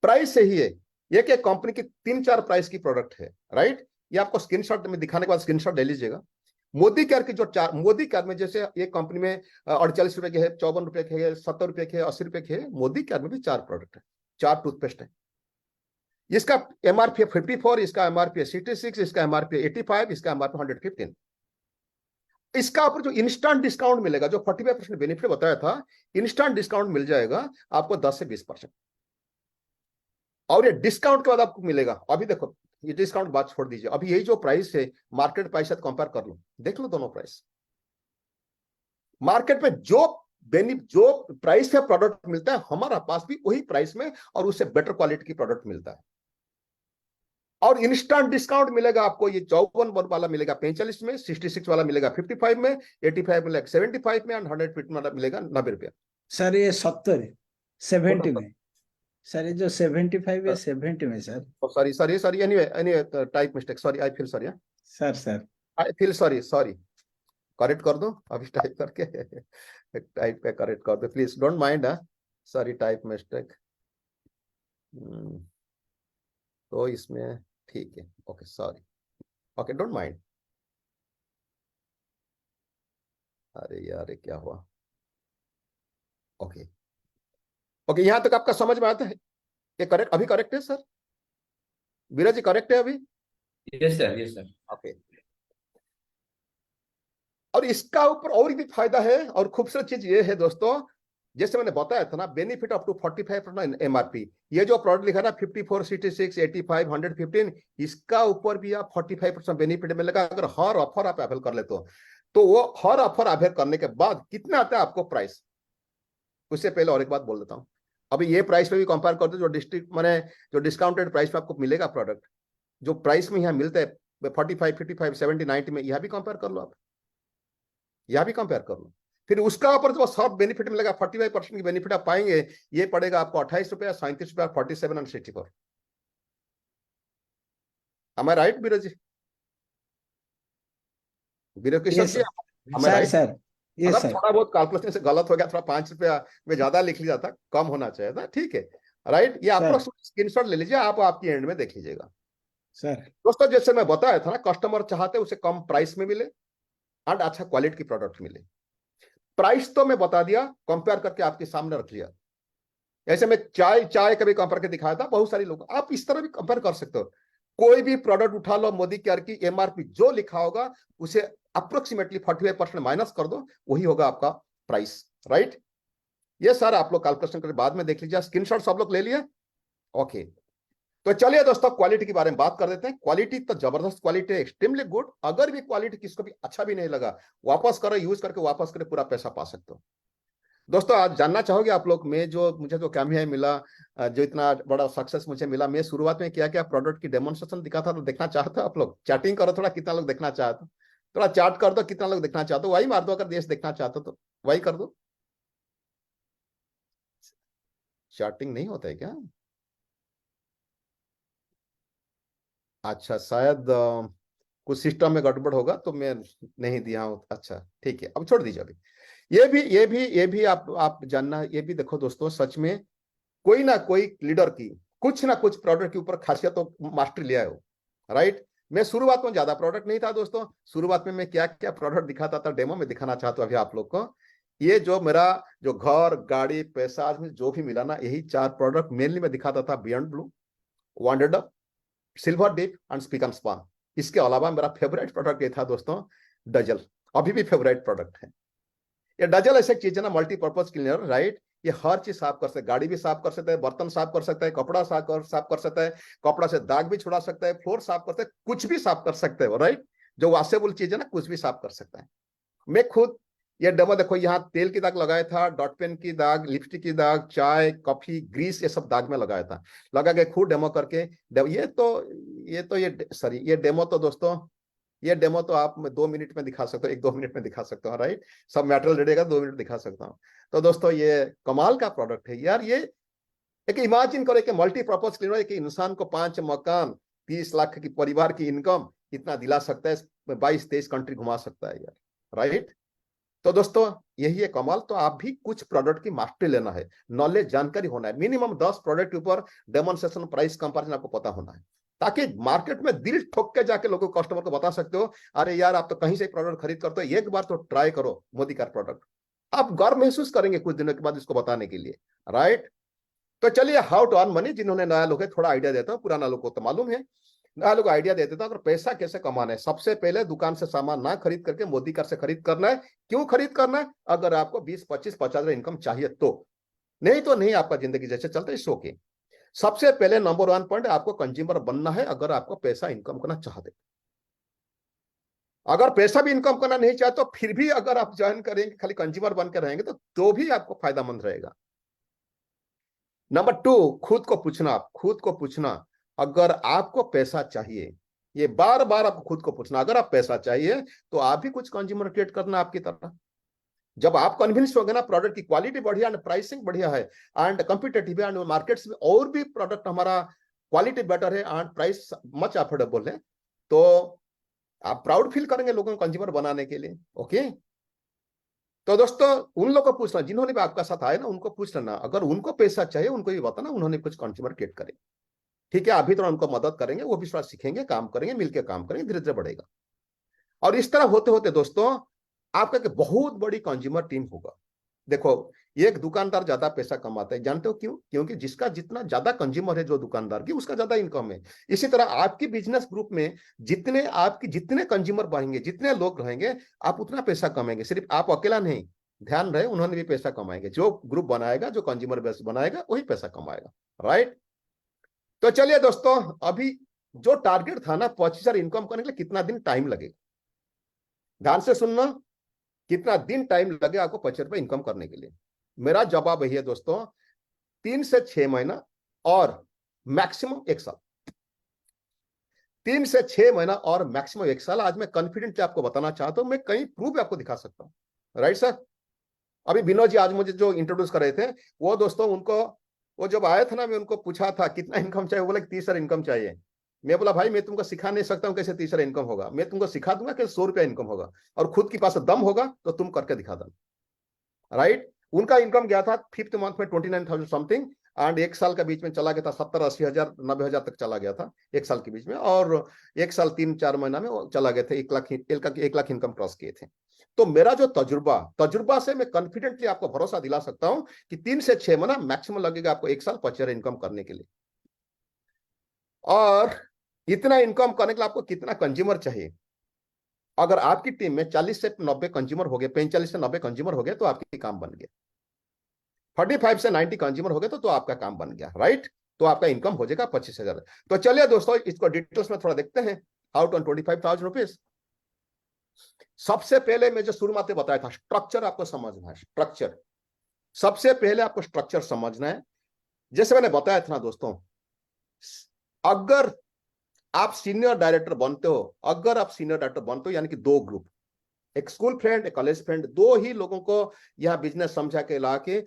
प्राइस से ही है, एक एक कंपनी की 3-4 प्राइस की प्रोडक्ट है, राइट। ये आपको स्क्रीनशॉट में दिखाने के बाद स्क्रीनशॉट ले लीजिएगा। मोदी केयर की जो चार, मोदी केयर में जैसे एक कंपनी में 48 रुपए के है, 54 रुपए के है, 70 रुपए के है, 80 रुपए के है, मोदी केयर में भी 4 प्रोडक्ट है, 4 टूथपेस्ट है। इसका एमआरपी 54, इसका एमआरपी 66, इसका एमआरपी 85, इसका एमआरपी 115। इसका ऊपर जो इंस्टेंट डिस्काउंट मिलेगा, जो 45% बेनिफिट बताया था, इंस्टेंट डिस्काउंट मिल जाएगा आपको 10 से 20%। और ये डिस्काउंट के बाद आपको मिलेगा, अभी देखो ये डिस्काउंट बात छोड़ दीजिए, अभी यही जो प्राइस है मार्केट प्राइस से कंपेयर कर लो, देख लो दोनों प्राइस। मार्केट में जो प्राइस पे प्रोडक्ट मिलता है, हमारा पास भी वही प्राइस में और उससे बेटर क्वालिटी की प्रोडक्ट मिलता है। और इंस्टेंट डिस्काउंट मिलेगा आपको, ये 54 वाला मिलेगा 45 में, 66 वाला मिलेगा 55 में, 85 मिलेगा 75 में, एंड 150 वाला मिलेगा 90 रुपया। सर ये 70 में, सर ये जो 75 है 70 में sir. Sorry any type mistake, sorry, I feel sorry, sir I feel sorry, correct कर दो अभी टाइप करके, टाइप पे करेक्ट कर दो please, don't mind, sorry type mistake. तो इसमें ठीक है, okay sorry, okay don't mind. अरे यार क्या हुआ, ओके ओके, यहां तक आपका समझ में आता है? ये करेक्ट, अभी करेक्ट है सर? बीरा जी करेक्ट है अभी? Yes sir, yes sir. Okay. और इसका ऊपर और भी फायदा है, और खूबसूरत चीज ये है दोस्तों, जैसे मैंने बताया था ना, बेनिफिट अप टू 45% एमआरपी। ये जो प्रोडक्ट लिखा ना 54, 66, 85, 115, इसका ऊपर भी आप 45% बेनिफिट मिलेगा अगर हर ऑफर आप अवेल कर लेते हो। तो वो हर ऑफर अवेल करने के बाद कितना आता है आपको प्राइस? उससे पहले और एक बात बोल देता हूँ, अभी ये प्राइस पे भी कंपेयर कर दो, जो जो डिस्काउंटेड प्राइस पे आपको मिलेगा प्रोडक्ट, जो प्राइस में यहाँ मिलता है 45, 55, 70, 90 में, यह भी कंपेयर कर लो आप, यह भी कंपेयर कर लो। फिर उसका ऊपर जो सब बेनिफिट मिलेगा, 45% की बेनिफिट आप पाएंगे, ये पड़ेगा आपको 28 रुपया, 37 रुपया, 47 and 64। am I right Biraj ji? Biraj Kishore yes जी, am I sir right? Sir yes अगर सर थोड़ा बहुत कैलकुलेशन से गलत हो गया, थोड़ा 5 रुपया में ज्यादा लिख लिया था, कम होना चाहिए था, ठीक है, राइट। ये सर अप्रोक्सीमेट स्क्रीनशॉट ले लीजिए, आप आपकी एंड में देख लीजिएगा। सर दोस्तों जैसे मैं बताया था ना, कस्टमर चाहते उसे कम प्राइस में मिले एंड अच्छा क्वालिटी की प्रोडक्ट मिले। प्राइस तो मैं बता दिया, कंपेयर करके आपके सामने रख लिया। ऐसे में चाय चाय कभी कंपेयर करके दिखाया था, बहुत सारे लोग, आप इस तरह भी कंपेयर कर सकते हो। कोई भी प्रोडक्ट उठा लो, मोदी केयर की एमआरपी जो लिखा होगा उसे अप्रोक्सीमेटली 45% माइनस कर दो, वही होगा आपका प्राइस, राइट। ये सर आप लोग कैलकुलेशन करके बाद में देख लीजिए। स्क्रीनशॉट सब लोग ले लिए? ओके, तो चलिए दोस्तों क्वालिटी के बारे में बात कर देते हैं। क्वालिटी तो जबरदस्त क्वालिटी है, एक्सट्रीमली गुड। अगर भी क्वालिटी किसको भी अच्छा भी नहीं लगा, वापस करो, यूज करके वापस करके पूरा पैसा पा सकते हो। दोस्तों आज जानना चाहोगे आप लोग, मैं जो मुझे जो कैमया मिला, जो इतना बड़ा सक्सेस मुझे मिला, मैं शुरुआत में क्या क्या प्रोडक्ट की डेमोन्स्ट्रेशन दिखा था, तो देखना चाहते हो आप लोग? चैटिंग करो थोड़ा, कितना लोग देखना चाहते हो, थोड़ा चैट कर दो, कितना लोग देखना चाहते हो, वही मार दो। अगर देश देखना चाहते हो तो वही कर दो। चैटिंग नहीं होता है क्या? अच्छा, शायद कुछ सिस्टम में गड़बड़ होगा तो मैं नहीं दिया हूं। अच्छा ठीक है, अब छोड़ दीजिए। अभी ये भी आप जानना, ये भी देखो दोस्तों, सच में कोई ना कोई लीडर की कुछ ना कुछ प्रोडक्ट के ऊपर खासियत तो मास्टरी लिया है वो, राइट। मैं शुरुआत में ज्यादा प्रोडक्ट नहीं था दोस्तों, शुरुआत में मैं क्या क्या प्रोडक्ट दिखाता था, डेमो में दिखाना चाहता हूं अभी आप लोग को। ये जो मेरा जो घर गाड़ी पैसा आज में जो भी मिला ना, यही 4 प्रोडक्ट मेनली मैं दिखाता था। Beyond blue, wonderdog, silver deep and speak and span. इसके अलावा मेरा फेवरेट प्रोडक्ट ये था दोस्तों, डजल। अभी भी फेवरेट प्रोडक्ट है ये डजल। ऐसे चीज है ना, मल्टीपर्पज क्लीनर, राइट। ये हर चीज साफ कर सकते हैं, गाड़ी भी साफ कर सकते हैं, बर्तन साफ कर सकता है, कपड़ा साफ कर सकता है, कपड़ा से दाग भी छुड़ा सकता है, फ्लोर साफ कर सकता है, कुछ भी साफ कर सकते हो, राइट। जो वॉशेबल चीज है ना, कुछ भी साफ कर सकता है। मैं खुद ये डेमो देखो, यहाँ तेल की दाग लगाया था, डॉट पेन की दाग, लिपस्टिक की दाग, चाय कॉफी ग्रीस, ये सब दाग में लगाया था, लगा के खुद डेमो करके। ये डेमो तो दोस्तों, ये डेमो तो आप 2 मिनट में दिखा सकते हो, 1-2 मिनट में दिखा सकते हो, राइट। सब मटेरियल रेडी का 2 मिनट दिखा सकता हूँ। तो दोस्तों ये कमाल का प्रोडक्ट है यार। ये एक इमेजिन करो कि मल्टीपर्पज क्लीनर एक इंसान को 5 मकान, 30 लाख की परिवार की इनकम इतना दिला सकता है, 22-23 कंट्री घुमा सकता है यार, राइट। तो दोस्तों यही है कमाल। तो आप भी कुछ प्रोडक्ट की मास्टरी लेना है, नॉलेज जानकारी होना है, मिनिमम 10 प्रोडक्ट के ऊपर डेमोन्स्ट्रेशन प्राइस कंपैरिजन आपको पता होना है, ताकि मार्केट में दिल ठोक के जाके लोगों को, कस्टमर को बता सकते हो, अरे यार आप तो कहीं से प्रोडक्ट खरीद करते हो, एक बार तो ट्राई करो मोदी का प्रोडक्ट। आप गर्व महसूस करेंगे कुछ दिनों के बाद इसको बताने के लिए, राइट। तो चलिए, हाउ टू अर्न मनी, जिन्होंने नया लोग है थोड़ा आइडिया देता हूँ, पुराना लोग को तो मालूम है, नया लोग आइडिया देते थे। अगर पैसा कैसे कमाना है, सबसे पहले दुकान से सामान ना खरीद करके मोदी कार से खरीद करना है। क्यों खरीद करना है? अगर आपको 20-25-50 इनकम चाहिए तो, नहीं तो नहीं, आपका जिंदगी जैसे चलता है शो के। सबसे पहले नंबर 1 पॉइंट, आपको कंज्यूमर बनना है। अगर आपको पैसा इनकम करना चाहते, अगर पैसा भी इनकम करना नहीं चाहते तो फिर भी अगर आप ज्वाइन करेंगे, खाली कंज्यूमर बनकर रहेंगे तो भी आपको फायदामंद रहेगा। नंबर 2, खुद को पूछना, अगर आपको पैसा चाहिए, ये बार बार आपको खुद को पूछना, अगर आप पैसा चाहिए तो आप भी कुछ कंज्यूमर क्रिएट करना आपकी तरह। जब आप कन्विंस हो गए ना, प्रोडक्ट की क्वालिटी बढ़िया एंड प्राइसिंग बढ़िया है एंड कॉम्पिटेटिव है, एंड मार्केट्स में और भी प्रोडक्ट हमारा क्वालिटी बेटर है एंड प्राइस मच अफोर्डेबल है, तो आप प्राउड फील करेंगे लोगों को कंज्यूमर बनाने के लिए। ओके, तो दोस्तों उन लोगों को पूछना जिन्होंने भी आपका साथ आए ना, उनको पूछ लेना, अगर उनको पैसा चाहिए उनको भी बताना, उन्होंने कुछ कंज्यूमर क्रिएट करे, ठीक है। अभी तो उनको मदद करेंगे, वो भी थोड़ा सीखेंगे, काम करेंगे, मिलकर काम करेंगे, धीरे धीरे बढ़ेगा। और इस तरह होते होते दोस्तों आपका एक बहुत बड़ी कंज्यूमर टीम होगा। देखो, एक दुकानदार ज्यादा पैसा कमाता है, जानते हो क्यों? क्योंकि जिसका जितना ज्यादा कंज्यूमर है जो दुकानदार की, उसका ज्यादा इनकम है। इसी तरह आपकी बिजनेस ग्रुप में जितने कंज्यूमर बढ़ेंगे, जितने लोग रहेंगे, आप उतना पैसा कमाएंगे। सिर्फ आप अकेला नहीं, ध्यान रहे, उन्होंने भी पैसा कमाएंगे। जो ग्रुप बनाएगा, जो कंज्यूमर बेस बनाएगा, वही पैसा कमाएगा, राइट। तो चलिए दोस्तों, अभी जो टारगेट था ना 25,000 इनकम करने के लिए, कितना दिन टाइम लगेगा, ध्यान से सुनना, कितना दिन टाइम लगे आपको 25 रुपए इनकम करने के लिए? मेरा जवाब यही है दोस्तों, 3 से 6 महीना और मैक्सिमम 1 साल। 3 से 6 महीना और मैक्सिमम 1 साल। आज मैं कॉन्फिडेंटली आपको बताना चाहता हूं, मैं कहीं प्रूफ आपको दिखा सकता हूं, राइट सर। अभी विनोद जी आज मुझे जो इंट्रोड्यूस कर रहे थे, वो दोस्तों उनको, वो जब आए थे ना, मैं उनको पूछा था कितना इनकम चाहिए, वो बोले 30,000 इनकम चाहिए। मैं बोला भाई मैं तुमको सिखा नहीं सकता हूँ कैसे तीसरा इनकम होगा, मैं तुमको सिखा दूंगा कि 100 रुपया इनकम होगा, और खुद के पास दम होगा तो तुम करके दिखा देना। राइट, उनका इनकम गया था 5th मंथ में 29,000 समथिंग, एंड एक साल के बीच में चला गया था 70-80 हजार 90 हजार तक चला गया था एक साल के बीच में, और एक साल 3-4 महीना में वो चला गया था 1 लाख इनकम क्रॉस किए थे। तो मेरा जो तजुर्बा से मैं कॉन्फिडेंटली आपको भरोसा दिला सकता हूं कि 3 से 6 महीना मैक्सिमम लगेगा आपको 1 साल 25,000 इनकम करने के लिए। और इतना इनकम करने के लिए आपको कितना कंज्यूमर चाहिए? अगर आपकी टीम में 40 से 90 कंज्यूमर हो गए, 45 से 90 कंज्यूमर हो गए तो आपकी काम बन गया। 45 से 90 कंज्यूमर हो गए तो आपका काम बन गया। राइट, तो आपका इनकम हो जाएगा 25,000। तो चलिए दोस्तों इसको डिटेल्स में थोड़ा देखते हैं। How to 25,000 rupees. सबसे पहले मैं जो शुरू में बताया था, स्ट्रक्चर आपको समझना है। स्ट्रक्चर सबसे पहले आपको स्ट्रक्चर समझना है। जैसे मैंने बताया था ना दोस्तों, अगर आप सीनियर डायरेक्टर बनते हो, यानी कि 2 ग्रुप, एक स्कूल फ्रेंड, एक कॉलेज फ्रेंड, 2 ही लोगों को यह बिजनेस समझा के ला के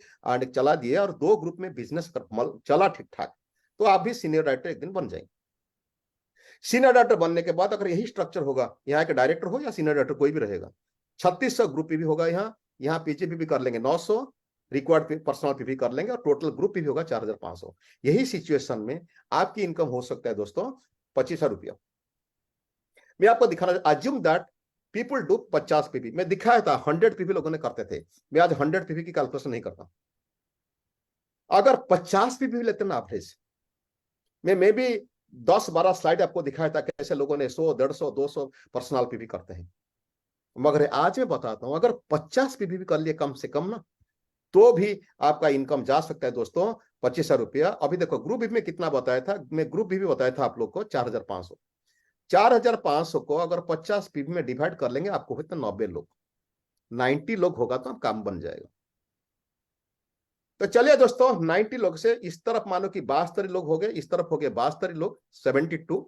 चला दिए और 2 ग्रुप में बिजनेस चला ठीक ठाक, तो आप भी सीनियर डायरेक्टर एक दिन बन जाएंगे। सीनियर डायरेक्टर बनने के बाद अगर यही स्ट्रक्चर होगा, यहाँ के डायरेक्टर हो या सीनियर डायरेक्टर कोई भी रहेगा, 3600 ग्रुप पीवी होगा, यहाँ पीजीपी भी कर लेंगे 900, रिक्वायर्ड पर्सनल पीवी कर लेंगे, और टोटल ग्रुप पीवी होगा 4,500। यही सिचुएशन में आपकी इनकम हो सकता है दोस्तों 25,000 रुपया। मैं आपको दिखाना, assume that people do 50 PV. मैं दिखाया था 100 पीवी लोगों ने करते थे, मैं आज 100 पीवी की कैलकुलेशन नहीं करता। अगर 50 पीवी लेते ना एवरेज, मैं भी 10-12 स्लाइड आपको दिखाया था कैसे लोगों ने 100, 150, 200 पर्सनल पीवी करते हैं। मगर आज मैं बताता हूं, अगर 50 पीवी भी कर लिए कम से कम ना, तो भी आपका इनकम जा सकता है दोस्तों 25,000 रुपया। अभी देखो ग्रुप में कितना बताया था, मैं ग्रुप भी बताया था आप लोग को 4,500। 4,500 को अगर 50 पीवी में डिवाइड कर लेंगे, आपको होते 90 लोग, 90 लोग होगा तो आप काम बन जाएगा। तो चलिए दोस्तों, 90 लोग से इस तरफ मानो कि 72 लोग हो गए, इस तरफ हो गए 72 लोग, 72।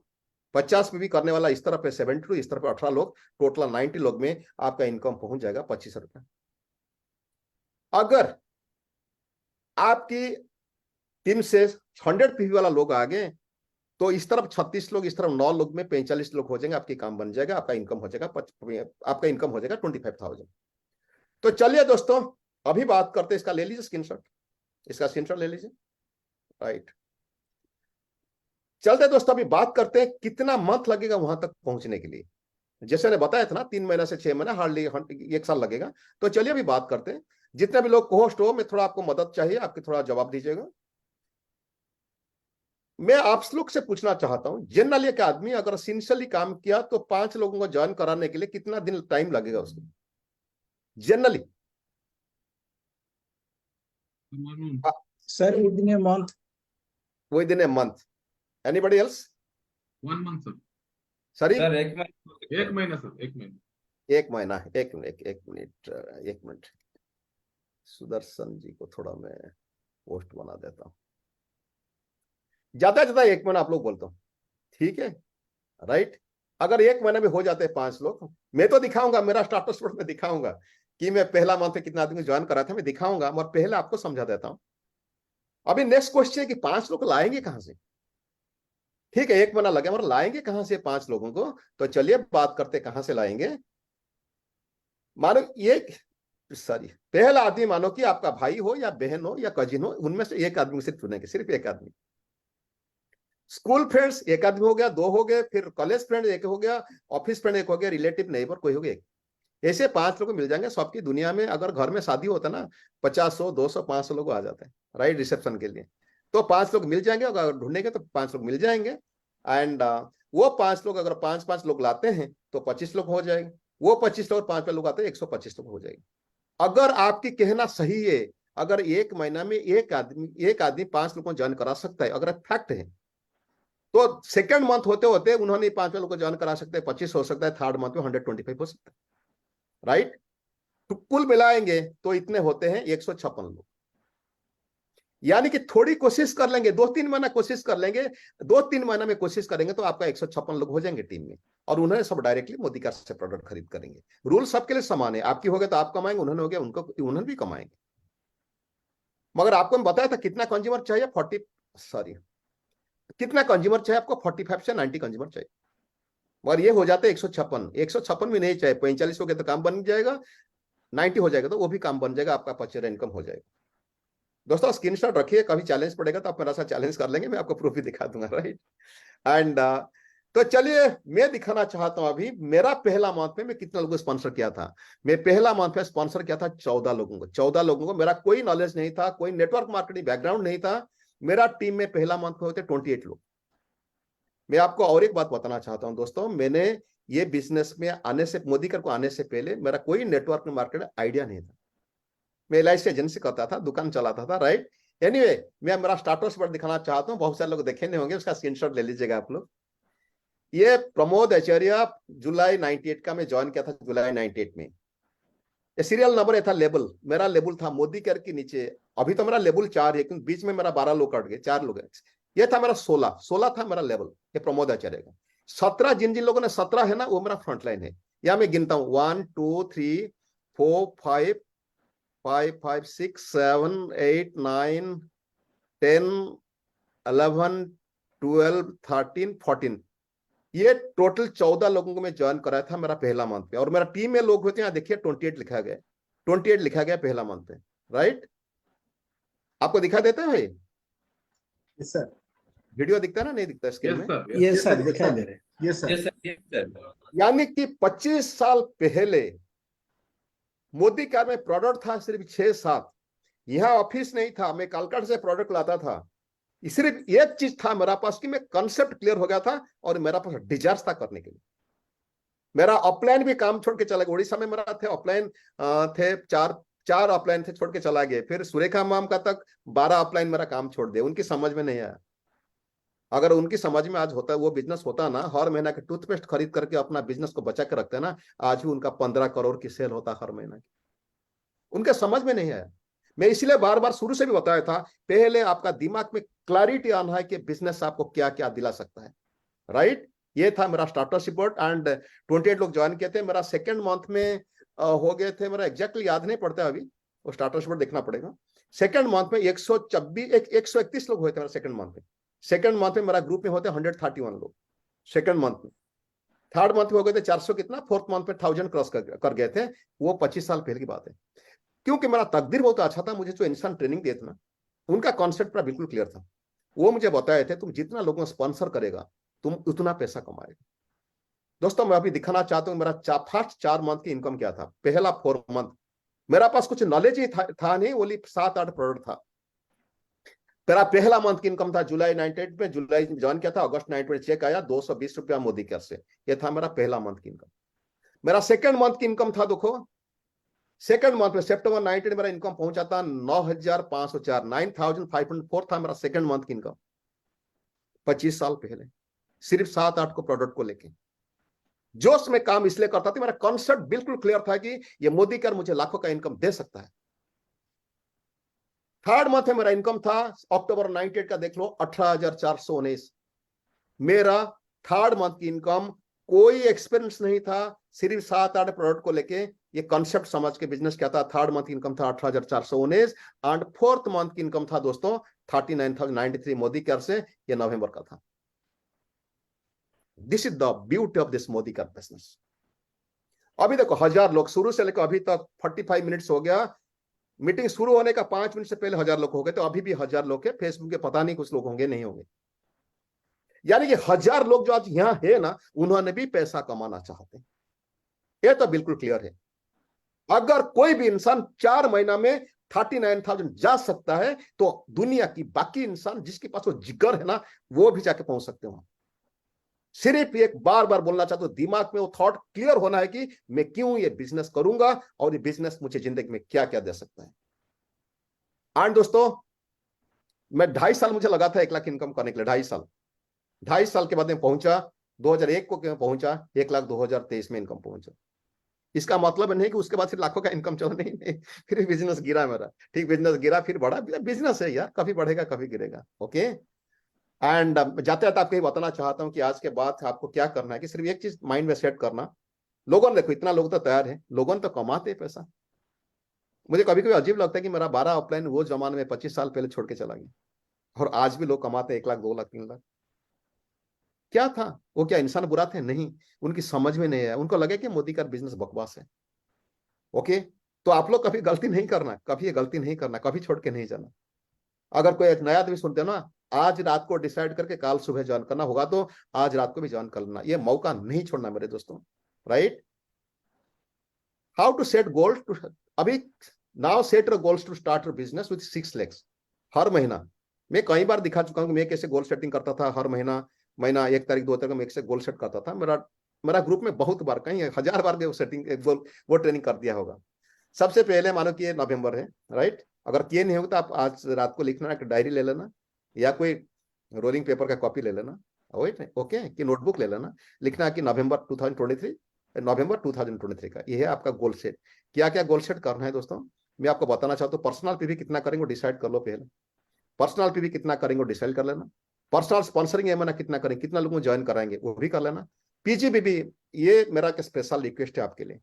50 पीवी करने वाला इस तरफ है 72, इस तरफ 18 लोग, टोटल 90 लोग में आपका इनकम पहुंच जाएगा 25,000 रुपया। अगर आपकी टीम से 100 पीवी वाला लोग आ गए, तो इस तरफ 36 लोग, इस तरफ 9 लोग में 45 लोग हो जाएंगे, आपकी काम बन जाएगा, आपका इनकम हो जाएगा 25,000। तो चलिए दोस्तों अभी बात करते हैं, इसका ले लीजिए स्क्रीनशॉट, इसका स्क्रीनशॉट ले लीजिए। राइट, चलते दोस्तों अभी बात करते हैं कितना मंथ लगेगा वहां तक पहुंचने के लिए। जैसे मैंने बताया था ना 3 महीना से 6 महीना, हार्डली 1 साल लगेगा। तो चलिए अभी बात करते हैं। जितने भी लोग कोहोस्ट हो, मैं थोड़ा आपको मदद चाहिए, आपके थोड़ा जवाब दीजिएगा। मैं आप लोग से पूछना चाहता हूं, जनरली एक आदमी अगर सिंसियरली काम किया तो 5 लोगों को ज्वाइन कराने के लिए कितना दिन टाइम लगेगा उसको generally? Sir within a month. Within a month. Anybody else? 1 month sir. Sorry, sir 1 महीना सर, 1 महीना। 1 महीना। एक मिनट, सुदर्शन जी को थोड़ा मैं पोस्ट बना देता हूं। ज्यादा 1 महीना आप लोग बोलते हो, ठीक है? राइट, अगर 1 महीने में हो जाते हैं 5 लोग, मैं तो दिखाऊंगा, मेरा स्टार्टर स्पोर्ट में दिखाऊंगा कि मैं पहला मंथ में कितना आदमी ज्वाइन करा था, मैं दिखाऊंगा, मगर पहले आपको समझा देता हूं। अभी नेक्स्ट क्वेश्चन है कि 5 लोग लाएंगे कहां से? ठीक है, 1 महीना लगे, मगर लाएंगे कहां से 5 लोगों को? तो चलिए बात करते कहां से लाएंगे। मानो ये पहला आदमी मानो कि आपका भाई हो या बहन हो या कजिन हो, उनमें से एक आदमी सिर्फ चुनेंगे, सिर्फ एक आदमी। स्कूल फ्रेंड्स 1 आदमी हो गया, 2 हो गए, फिर कॉलेज फ्रेंड 1 हो गया, ऑफिस फ्रेंड 1 हो गया, रिलेटिव नेबर कोई हो गया 1। ऐसे 5 लोग मिल जाएंगे। सबकी दुनिया में अगर घर में शादी होता ना, 50, 100, 200, 500 लोग आ जाते हैं राइट रिसेप्शन के लिए। तो 5 लोग मिल जाएंगे, अगर ढूंढेंगे तो 5 लोग मिल जाएंगे। एंड वो 5 लोग अगर 5-5 लोग लाते हैं तो 25 लोग हो जाएंगे। वो 25 लोग और 5 लोग आते हैं, 125 लोग हो जाएंगे। अगर आपकी कहना सही है, अगर 1 महीना में एक आदमी 5 लोगों को ज्वाइन करा सकता है, अगर फैक्ट है, तो सेकंड मंथ होते होते उन्होंने 5 लोगों को ज्वाइन करा सकते हैं, 25 हो सकता है, थर्ड मंथ में 125 हो सकता है। राइट, तो कुल मिलाएंगे तो इतने होते हैं 156 लोग। यानी कि थोड़ी कोशिश कर लेंगे, 2-3 महीना कोशिश कर लेंगे, 2-3 महीना में कोशिश करेंगे तो आपका 156 लोग हो जाएंगे टीम में, और उन्हें सब डायरेक्टली मोदी कार्ड से प्रोडक्ट खरीद करेंगे। रूल सबके लिए समान है, आपकी हो गया तो आप कमाएंगे, उन्होंने हो गया उनको, उन्होंने भी कमाएंगे। मगर आपको मैं बताया था कितना कंज्यूमर चाहिए, कितना कंज्यूमर चाहिए आपको? 45 से 90 कंज्यूमर चाहिए। और ये हो जाते 156 भी नहीं चाहिए, 45 हो गया तो काम बन जाएगा, 90 हो जाएगा तो वो भी काम बन जाएगा, आपका पच्चीस इनकम हो जाएगा। दोस्तों स्क्रीनशॉट रखिए, कभी चैलेंज पड़ेगा तो आप मेरा साथ चैलेंज कर लेंगे, मैं आपको प्रूफ भी दिखा दूंगा, राइट। एंड तो चलिए मैं दिखाना चाहता हूं अभी मेरा पहला मंथ में मैं कितना लोगों को स्पॉन्सर किया था। मैं पहला मंथ में स्पॉन्सर किया था 14 लोगों को। 14 लोगों को। मेरा कोई नॉलेज नहीं था, कोई नेटवर्क मार्केटिंग बैकग्राउंड नहीं था। मेरा टीम में पहला मंथ में होते 28 लोग। मैं आपको और एक बात बताना चाहता हूं दोस्तों, मैंने ये बिजनेस में आने से, मोदीकर को आने से पहले मेरा कोई नेटवर्क मार्केट आइडिया नहीं था। मैं LIC एजेंसी करता था, दुकान चलाता था, राइट। एनीवे मैं मेरा स्टार्टर्स पर दिखाना चाहता हूँ, बहुत सारे लोग देखे नहीं होंगे, उसका स्क्रीनशॉट ले लीजिएगा आप लोग। ये प्रमोद आचार्य, जुलाई 98 का मैं ज्वाइन किया था, जुलाई 98 में। ये सीरियल नंबर ये था, लेबल मेरा लेबल था मोदी केयर के नीचे। अभी तो मेरा लेबल 4 है, क्योंकि बीच में मेरा 12 लोग कट गए, 4 लोग है। ये था मेरा 16 था मेरा लेवल, ये प्रमोद आचार्य का। 17 जिन जिन लोगों ने 17 है ना, वो मेरा फ्रंटलाइन है। या मैं गिनता हूं 1 2 3 4 5 5 5 6 7 8 9 10 11 12 13 14। ये टोटल 14 लोगों को मैं ज्वाइन कराया था मेरा पहला मंथ पे। और मेरा टीम में लोग होते हैं, देखिए 28 लिखा गया, 28 लिखा गया पहला मंथ पे, राइट। आपको दिखाई देता है भाई? यस सर, वीडियो दिखता है ना, नहीं दिखता स्क्रीन में? यस सर, दिखाई दे रहे हैं। Yes sir. यानी कि 25 साल पहले मोदी कार में प्रोडक्ट था सिर्फ 6-7। यहाँ ऑफिस नहीं था, मैं कलकत्ता से प्रोडक्ट लाता था। सिर्फ एक चीज था मेरा पास कि मैं कंसेप्ट क्लियर हो गया था और मेरा पास डिजायर था करने के लिए। मेरा ऑफलाइन भी काम छोड़ के चला गया। उड़ीसा में मेरा थे ऑफलाइन, थे चार ऑफलाइन थे, छोड़ के चला गया। फिर सुरेखा मैम का तक 12 ऑफलाइन मेरा काम छोड़ दिया, उनकी समझ में नहीं आया। अगर उनकी समझ में आज होता, वो बिजनेस होता ना, हर महीना के टूथपेस्ट खरीद करके अपना बिजनेस को बचा के रखते ना, आज भी उनका 15 करोड़ की सेल होता हर महीना की। उनके समझ में नहीं आया। मैं इसलिए बार बार शुरू से भी बताया था, पहले आपका दिमाग में क्लैरिटी आना है कि बिजनेस आपको क्या क्या दिला सकता है, राइट। ये था मेरा स्टार्टरशिप बोर्ड एंड 28 लोग ज्वाइन किए थे। मेरा सेकंड मंथ में हो गए थे, मेरा एग्जैक्टली याद नहीं पड़ता अभी, वो स्टार्टरशिप बोर्ड देखना पड़ेगा। सेकंड मंथ में 131 लोग हुए थे मेरा सेकंड मंथ में। सेकंड मंथ में मेरा ग्रुप में होते 131 लोग सेकंड मंथ में। थर्ड मंथ में हो गए थे 400 कितना, फोर्थ मंथ में 1000 क्रॉस कर गए थे। वो 25 साल पहले की बात है। क्योंकि मेरा तकदीर बहुत अच्छा था, मुझे जो इंसान ट्रेनिंग दिए थे ना, उनका कॉन्सेप्ट पूरा बिल्कुल क्लियर था। वो मुझे बताए थे, तुम जितना लोगों को स्पॉन्सर करेगा तुम उतना पैसा कमाएगा। दोस्तों मैं अभी दिखाना चाहता हूं मेरा फर्स्ट 4 मंथ की इनकम क्या था। पहला 4 मंथ मेरा पास कुछ नॉलेज ही था नहीं, ओनली 7-8 प्रोडक्ट था। मेरा पहला मंथ की इनकम था जुलाई 98 में, जुलाई ज्वाइन किया था, अगस्त 98 में चेक आया 220 रुपया मोदी केयर से। यह था मेरा पहला मंथ की इनकम। मेरा सेकंड मंथ की इनकम था, देखो सेकंड मंथ में सितंबर 19 मेरा इनकम पहुंचा था 9504, 9504 था मेरा सेकंड मंथ की इनकम। 25 साल पहले सिर्फ 7-8 को प्रोडक्ट को लेके जोश में काम इसलिए करता था, मेरा कॉन्सेप्ट बिल्कुल क्लियर था कि ये मोदी केयर मुझे लाखों का इनकम दे सकता है। थर्ड मंथ में मेरा इनकम था अक्टूबर 98 का, देख लो 18,419। मेरा थर्ड मंथ की इनकम, कोई एक्सपीरियंस नहीं था, सिर्फ 7-8 प्रोडक्ट को लेके ये कॉन्सेप्ट समझ के बिजनेस क्या था। थर्ड मंथ की इनकम था 18,419 एंड फोर्थ मंथ की इनकम था दोस्तों 39,093 मोदी केयर से। ये नवंबर का था। This is the beauty of this Modi care business. अभी देखो 1000 लोग शुरू से लेकर अभी तक 45 मिनट्स हो गया। मीटिंग शुरू होने का 5 मिनट से पहले 1000 लोग हो गए, तो अभी भी 1000 लोग है। फेसबुक के पता नहीं कुछ लोग होंगे नहीं होंगे। यानी कि 1000 लोग जो आज यहां है ना, उन्होंने भी पैसा कमाना चाहते हैं। ये तो बिल्कुल क्लियर है। अगर कोई भी इंसान 4 महीना में 39,000 जा सकता है, तो दुनिया की बाकी इंसान जिसके पास वो जिगर है ना, वो भी जाके पहुंच सकते हो। सिर्फ एक बार बार बोलना चाहता हूं, दिमाग में वो थॉट क्लियर होना है कि मैं क्यों ये बिजनेस करूंगा और ये बिजनेस मुझे जिंदगी में क्या क्या दे सकता है। एंड दोस्तों मैं 2.5 साल मुझे लगा था 1 लाख इनकम करने के लिए। 2.5 साल के बाद में पहुंचा 2001 को पहुंचा 1 लाख 2023 में इनकम पहुंचा। इसका मतलब नहीं कि उसके बाद फिर लाखों का इनकम चला, नहीं, फिर बिजनेस गिरा मेरा। ठीक, बिजनेस गिरा फिर बढ़ा। बिजनेस है यार, कभी बढ़ेगा कभी गिरेगा। ओके। एंड जाते जाते आपको ये बताना चाहता हूं कि आज के बाद आपको क्या करना है कि सिर्फ एक चीज माइंड में सेट करना। लोगों ने देखो इतना लोग तो तैयार है, लोगों ने तो कमाते पैसा। मुझे कभी कभी अजीब लगता है कि मेरा 12 ऑफलाइन वो जमाने में 25 साल पहले छोड़ के चला गया, और आज भी लोग कमाते 1 लाख 2 लाख 3 लाख। क्या था? वो क्या इंसान बुरा थे? नहीं, उनकी समझ में नहीं आया, उनको लगे कि मोदी का बिजनेस बकवास है। ओके, तो आप लोग कभी गलती नहीं करना, कभी ये गलती नहीं करना, कभी छोड़ के नहीं जाना। अगर कोई एक नया आदमी सुनते हो ना, आज रात को डिसाइड करके कल सुबह ज्वाइन करना होगा तो आज रात को भी ज्वाइन कर लेना, ये मौका नहीं छोड़ना मेरे दोस्तों, right? How to set goals to, अभी now set your goals to start your business with 6 lakhs हर महीना। मैं कई बार दिखा चुका हूं कि मैं कैसे गोल सेटिंग करता था हर महीना, महीना 1 तारीख 2 तारीख में एक से गोल सेट करता था। मेरा मेरा ग्रुप में बहुत बार, कहीं 1000 बार वो सेटिंग वो ट्रेनिंग कर दिया होगा। सबसे पहले मानो कि ये नवंबर है, राइट? अगर किए नहीं होगा तो आप आज रात को लिखना, एक डायरी ले लेना या कोई रोलिंग पेपर का कॉपी ले लेना, ओके, कि नोटबुक ले लेना, लिखना कि नवंबर 2023 का ये है आपका गोल सेट। क्या क्या गोल सेट करना है दोस्तों, मैं आपको बताना चाहता हूँ। पर्सनल पीवी कितना करेंगे डिसाइड कर लो पहले, पर्सनल पीवी कितना करेंगे डिसाइड कर लेना। पर्सनल स्पॉन्सरिंग एमएना कितना करेंगे, कितना लोगों को ज्वाइन कराएंगे वो भी कर लेना। पीजीबीबी, ये मेरा एक स्पेशल रिक्वेस्ट है आपके लिए,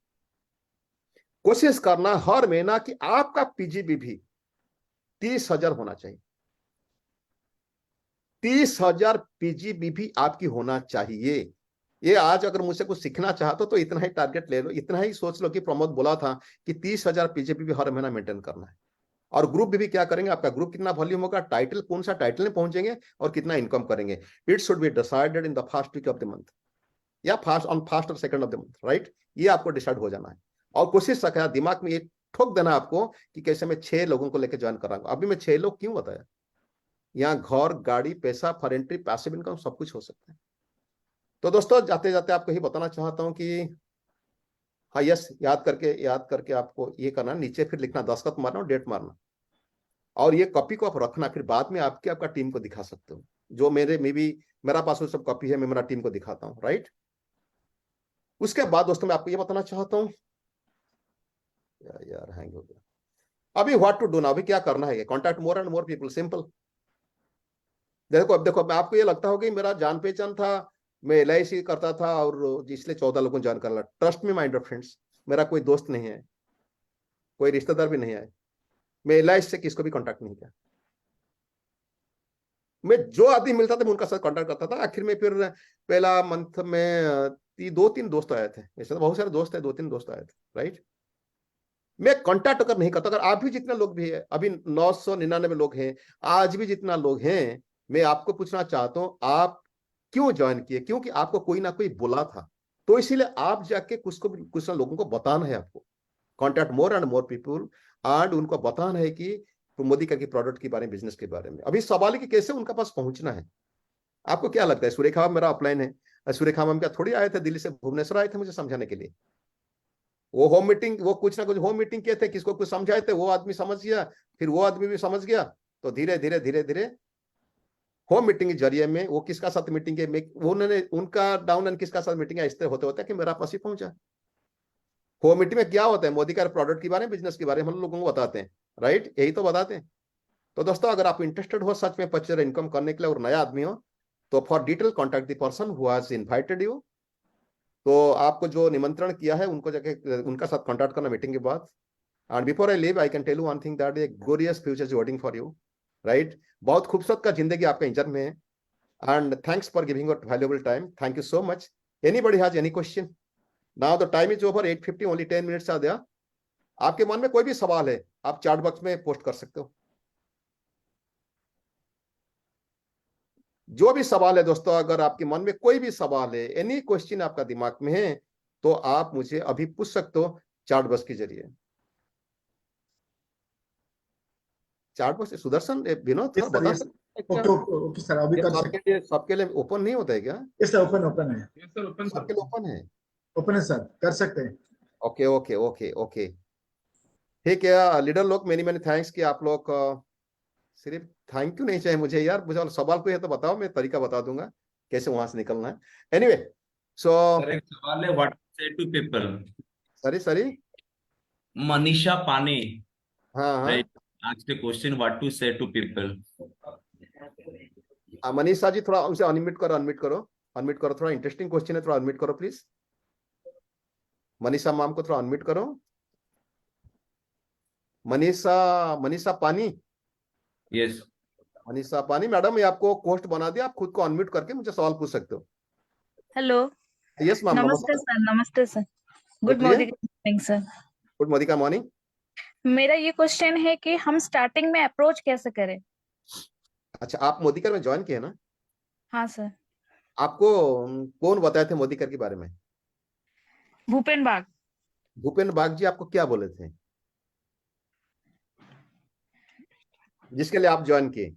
कोशिश करना हर महीना कि आपका पीजीबीवी 30,000 होना चाहिए। 30,000 पीजीबीवी आपकी होना चाहिए। ये आज अगर मुझसे कुछ सीखना चाहते हो तो इतना ही टारगेट ले लो, इतना ही सोच लो कि प्रमोद बोला था कि 30,000 पीजीबीवी हर महीना मेंटेन करना है। और ग्रुप भी क्या करेंगे, आपका ग्रुप कितना वॉल्यूम होगा, टाइटल कौन सा टाइटल में पहुंचेंगे और कितना इनकम करेंगे, it should be decided in the first week of the month या फर्स्ट और second of the month, right? ये आपको डिसाइड हो जाना है। और कोशिश रखा दिमाग में ये ठोक देना आपको कि कैसे मैं 6 लोगों को लेकर ज्वाइन कराऊंगा। अभी मैं 6 लोग क्यों बताया, यहाँ घर, गाड़ी, पैसा, फॉर एंट्री, पैसिव इनकम सब कुछ हो सकता है। तो दोस्तों जाते जाते आपको ही बताना चाहता हूं कि हाँ, यस, याद करके आपको ये करना, नीचे फिर लिखना, दस्तखत मारना और डेट मारना, और ये कॉपी को आप रखना, फिर बाद में आपका टीम को दिखा सकते हो। जो मेरा पास वो सब कॉपी है, मैं मेरा टीम को दिखाता हूँ, राइट? उसके बाद दोस्तों मैं आपको ये बताना चाहता हूँ, यार हैंग हो गया। अभी व्हाट टू डू ना, अभी क्या करना है, contact more and more people, simple. देखो अब आपको ये लगता होगा कि मेरा जान पहचान था, मैं LIC करता था और इसलिए 14 लोगों को ज्वाइन कर ला। Trust me my dear friends, मेरा कोई दोस्त नहीं है, कोई रिश्तेदार भी नहीं है, मैं LIC से किसको भी कॉन्टैक्ट नहीं किया। मैं जो आदमी मिलता था मैं उनका साथ कॉन्टैक्ट करता था। आखिर में फिर पहला मंथ में 2-3 दोस्त आए थे, ऐसे तो बहुत सारे दोस्त है, 2-3 दोस्त आए थे, राइट? मैं कांटेक्ट अगर नहीं करता, अगर आप भी जितने लोग भी है, अभी 999 लोग हैं, आज भी जितना लोग हैं, मैं आपको पूछना चाहता हूं आप क्यों ज्वाइन किए? क्योंकि आपको कोई ना कोई बोला था, तो इसीलिए आप जाके कुछ ना लोगों को बताना है। आपको contact more and more people and उनको बताना है कि मोदी का की प्रोडक्ट के बारे में, बिजनेस के बारे में। अभी सवाल है कि कैसे उनका पास पहुंचना है। आपको क्या लगता है, सुरेखा मैम मेरा अपलाइन है, सुरेखा मैम क्या थोड़ी आए थे दिल्ली से, भुवनेश्वर आए थे मुझे समझाने के लिए। वो होम मीटिंग, वो कुछ ना कुछ होम मीटिंग किए थे, किसको कुछ समझाए थे, वो आदमी समझ गया, फिर वो आदमी भी समझ गया, तो धीरे धीरे धीरे धीरे होम मीटिंग के जरिए में वो किसका साथ मीटिंग है, उन्होंने उनका डाउन एंड किसका साथ मीटिंग है, इस तरह होते होते कि मेरा पास ही पहुंचा। होम मीटिंग में क्या होता है, मोदी का प्रोडक्ट के बारे में, बिजनेस के बारे में हम लोगों को बताते हैं, राइट? यही तो बताते हैं। तो दोस्तों अगर आप इंटरेस्टेड हो सच में 25,000 इनकम करने के लिए और नया आदमी हो, तो for detail contact the person who has invited you. तो आपको जो निमंत्रण किया है उनको जाके उनका साथ कॉन्टैक्ट करना मीटिंग के बाद। And before I leave I can tell you one thing, that a glorious future is waiting for you, right? बहुत खूबसूरत का जिंदगी आपका इंतजार में है। And thanks for giving your valuable time, thank you so much. Anybody has any question? Now the time is over, 8:50, only 10 minutes are there. आपके मन में कोई भी सवाल है आप चैट बॉक्स में पोस्ट कर सकते हो, जो भी सवाल है दोस्तों। अगर आपके मन में कोई भी सवाल है, एनी क्वेश्चन आपका दिमाग में है, तो आप मुझे अभी पूछ सकते हो चैट बॉक्स के जरिए। चैट बॉक्स सुदर्शन, विनोद थोड़ा बता सकते हैं क्या? ओके ओके सर, अभी कर सकते। सबके लिए ओपन नहीं होता है क्या? यस सर, ओपन ओपन है। यस सर, ओपन सबके लिए ओपन है? ओपन है सर, कर सकते हैं। ओके ओके ओके ओके, ठीक है। लीडर लोग मेनी मेनी थैंक्स कि आप लोग सिर्फ थैंक यू नहीं चाहिए मुझे यार, मुझे और सवाल कोई है तो बताओ, मैं तरीका बता दूंगा कैसे वहां से निकलना है। एनीवे सो सर एक सवाल है, व्हाट से टू पीपल। सरी मनीषा पाने, हाँ हाँ, आज के क्वेश्चन, व्हाट टू से टू पीपल। मनीषा जी थोड़ा उनसे अनम्यूट करो, थोड़ा इंटरेस्टिंग क्वेश्चन है, थोड़ा अनम्यूट करो प्लीज। मनीषा मैम को थोड़ा अनम्यूट करो। मनीषा पानी, यस मनीषा पानी मैडम, ये आपको पोस्ट बना दिया, आप खुद को अनम्यूट करके मुझे सवाल पूछ सकते हो। हेलो। यस मैम, नमस्ते सर। नमस्ते सर। गुड बोलिए। Morning sir. गुड मोदी का मॉर्निंग। मेरा ये क्वेश्चन है कि हम स्टार्टिंग में अप्रोच कैसे करें? अच्छा, आप मोदीकर में ज्वाइन किए ना? हाँ सर। आपको कौन बताए थे मोदीकर के बारे में? भूपेन बाग। भूपेंद्र बाग जी आपको क्या बोले थे जिसके लिए आप ज्वाइन किए?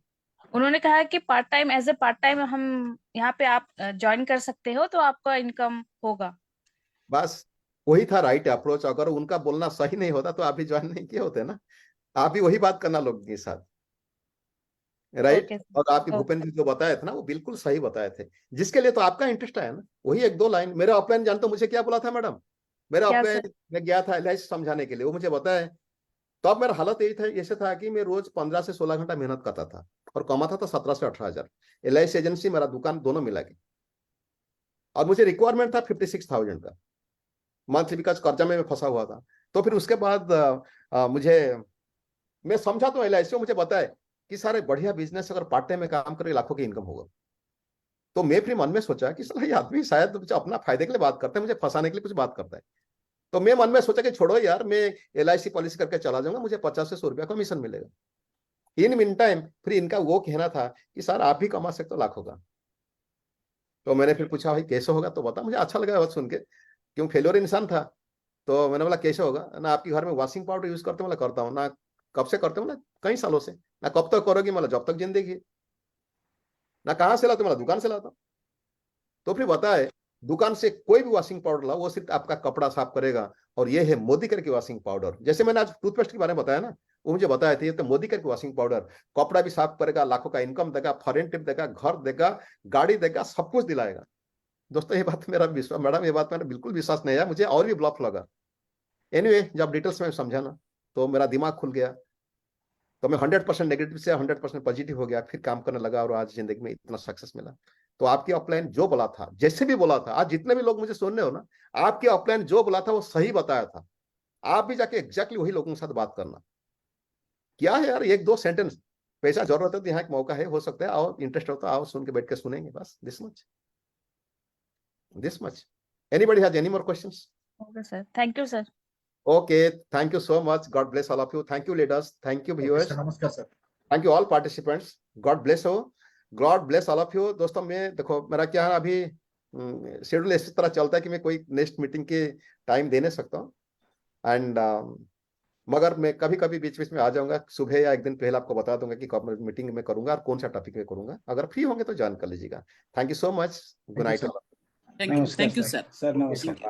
उन्होंने कहा कि part time, as a part time हम यहाँ पे आप ज्वाइन कर सकते हो तो आपका इनकम होगा। बस वही था राइट अप्रोच। अगर उनका बोलना सही नहीं होता तो आप भी ज्वाइन नहीं किए होते ना। आप भी वही बात करना लोगों के साथ, राइट। ओके और आपके सर। भूपेंद्र जी जो बताए थे ना वो बिल्कुल सही बताए थे, जिसके लिए तो आपका इंटरेस्ट है ना। वही एक दो लाइन मेरा ऑफलाइन जानते हो मुझे क्या बोला था मैडम? मेरा क्या सर? ऑफलाइन मैं गया था LIC समझाने के लिए, वो मुझे बताया। तो अब मेरा हालत यही था, ऐसे था कि मैं रोज 15 से 16 घंटा मेहनत करता था और कमाता था 17 से 18 हजार। LIC एजेंसी मेरा दुकान दोनों मिला के, और मुझे रिक्वायरमेंट था 56,000 का मंथली, बिकॉज कर्जा में मैं फंसा हुआ था। तो फिर उसके बाद मुझे, मैं समझा तो LIC मुझे बताया कि सारे बढ़िया बिजनेस अगर पार्ट टाइम में काम करके लाखों की इनकम होगा। तो मैं फिर मन में सोचा कि साला ये आदमी शायद मुझे अपना फायदे के लिए बात करता है, मुझे फंसाने के लिए कुछ बात करता है। तो मैं मन में सोचा कि छोड़ो यार, मैं LIC पॉलिसी करके चला जाऊंगा, मुझे 50 से 100 रुपया कमीशन मिलेगा। इन मिन टाइम फिर इनका वो कहना था कि सर आप भी कमा सकते हो लाखों का। तो मैंने फिर पूछा भाई कैसे होगा, तो बता। मुझे अच्छा लगा बात सुन के, क्यों फेलोर इंसान था। तो मैंने बोला कैसे होगा ना, आपके घर में वॉशिंग पाउडर यूज करते हो? बोला करता हूँ ना। कब से करते हो? बोला कई सालों से। ना कब तक करोगी? मतलब जब तक जिंदगी। ना कहाँ से लाते? मतलब दुकान से लाता हूँ। तो फिर बताए दुकान से कोई भी वॉशिंग पाउडर लाओ वो सिर्फ आपका कपड़ा साफ करेगा, और ये है मोदीकर की वॉशिंग पाउडर। जैसे मैंने आज टूथपेस्ट के बारे में बताया ना, वो मुझे बताया था ये तो मोदीकर की वॉशिंग पाउडर, कपड़ा भी साफ करेगा, लाखों का इनकम देगा, फॉरेन ट्रिप देगा, घर देगा, गाड़ी देगा, सब कुछ दिलाएगा। दोस्तों ये बात मेरा विश्वास, मैडम ये बात मेरा बिल्कुल विश्वास नहीं है, मुझे और भी ब्लफ लगा। एनीवे जब डिटेल्स में समझा ना तो मेरा दिमाग खुल गया। तो मैं 100% नेगेटिव से 100% पॉजिटिव हो गया, फिर काम करने लगा और आज जिंदगी में इतना सक्सेस मिला। तो आपकी अपलाइन जो बोला था, जैसे भी बोला था, आज जितने भी लोग मुझे सुन रहे हो ना, आपकी अपलाइन जो बोला था वो सही बताया था। आप भी जाके एग्जैक्टली वही लोगों के साथ बात करना। क्या है यार, एक दो सेंटेंस, पैसा जरूरत है तो यहाँ एक मौका है, हो सकता है आओ, इंटरेस्ट हो तो आओ, सुन के बैठ के सुनेंगे, बस this much, this much. Anybody has any more questions? Okay sir, thank you sir. Okay, thank you so much. God bless all of you. Thank you, leaders. Thank you, okay viewers. Sir, नमस्कार sir. Thank you all participants. God bless you. God bless all of you. दोस्तों मैं देखो मेरा क्या है अभी, schedule इस तरह चलता है कि मैं कोई नेक्स्ट मीटिंग के टाइम दे नहीं सकता हूँ। एंड मगर मैं कभी कभी बीच बीच में आ जाऊंगा, सुबह या एक दिन पहले आपको बता दूंगा कि कब मीटिंग में करूंगा और कौन सा टॉपिक में करूंगा। अगर फ्री होंगे तो ज्वाइन कर लीजिएगा। Thank you so much. Good night. नमस्कार थैंक यू सर। सर। नमस्कार।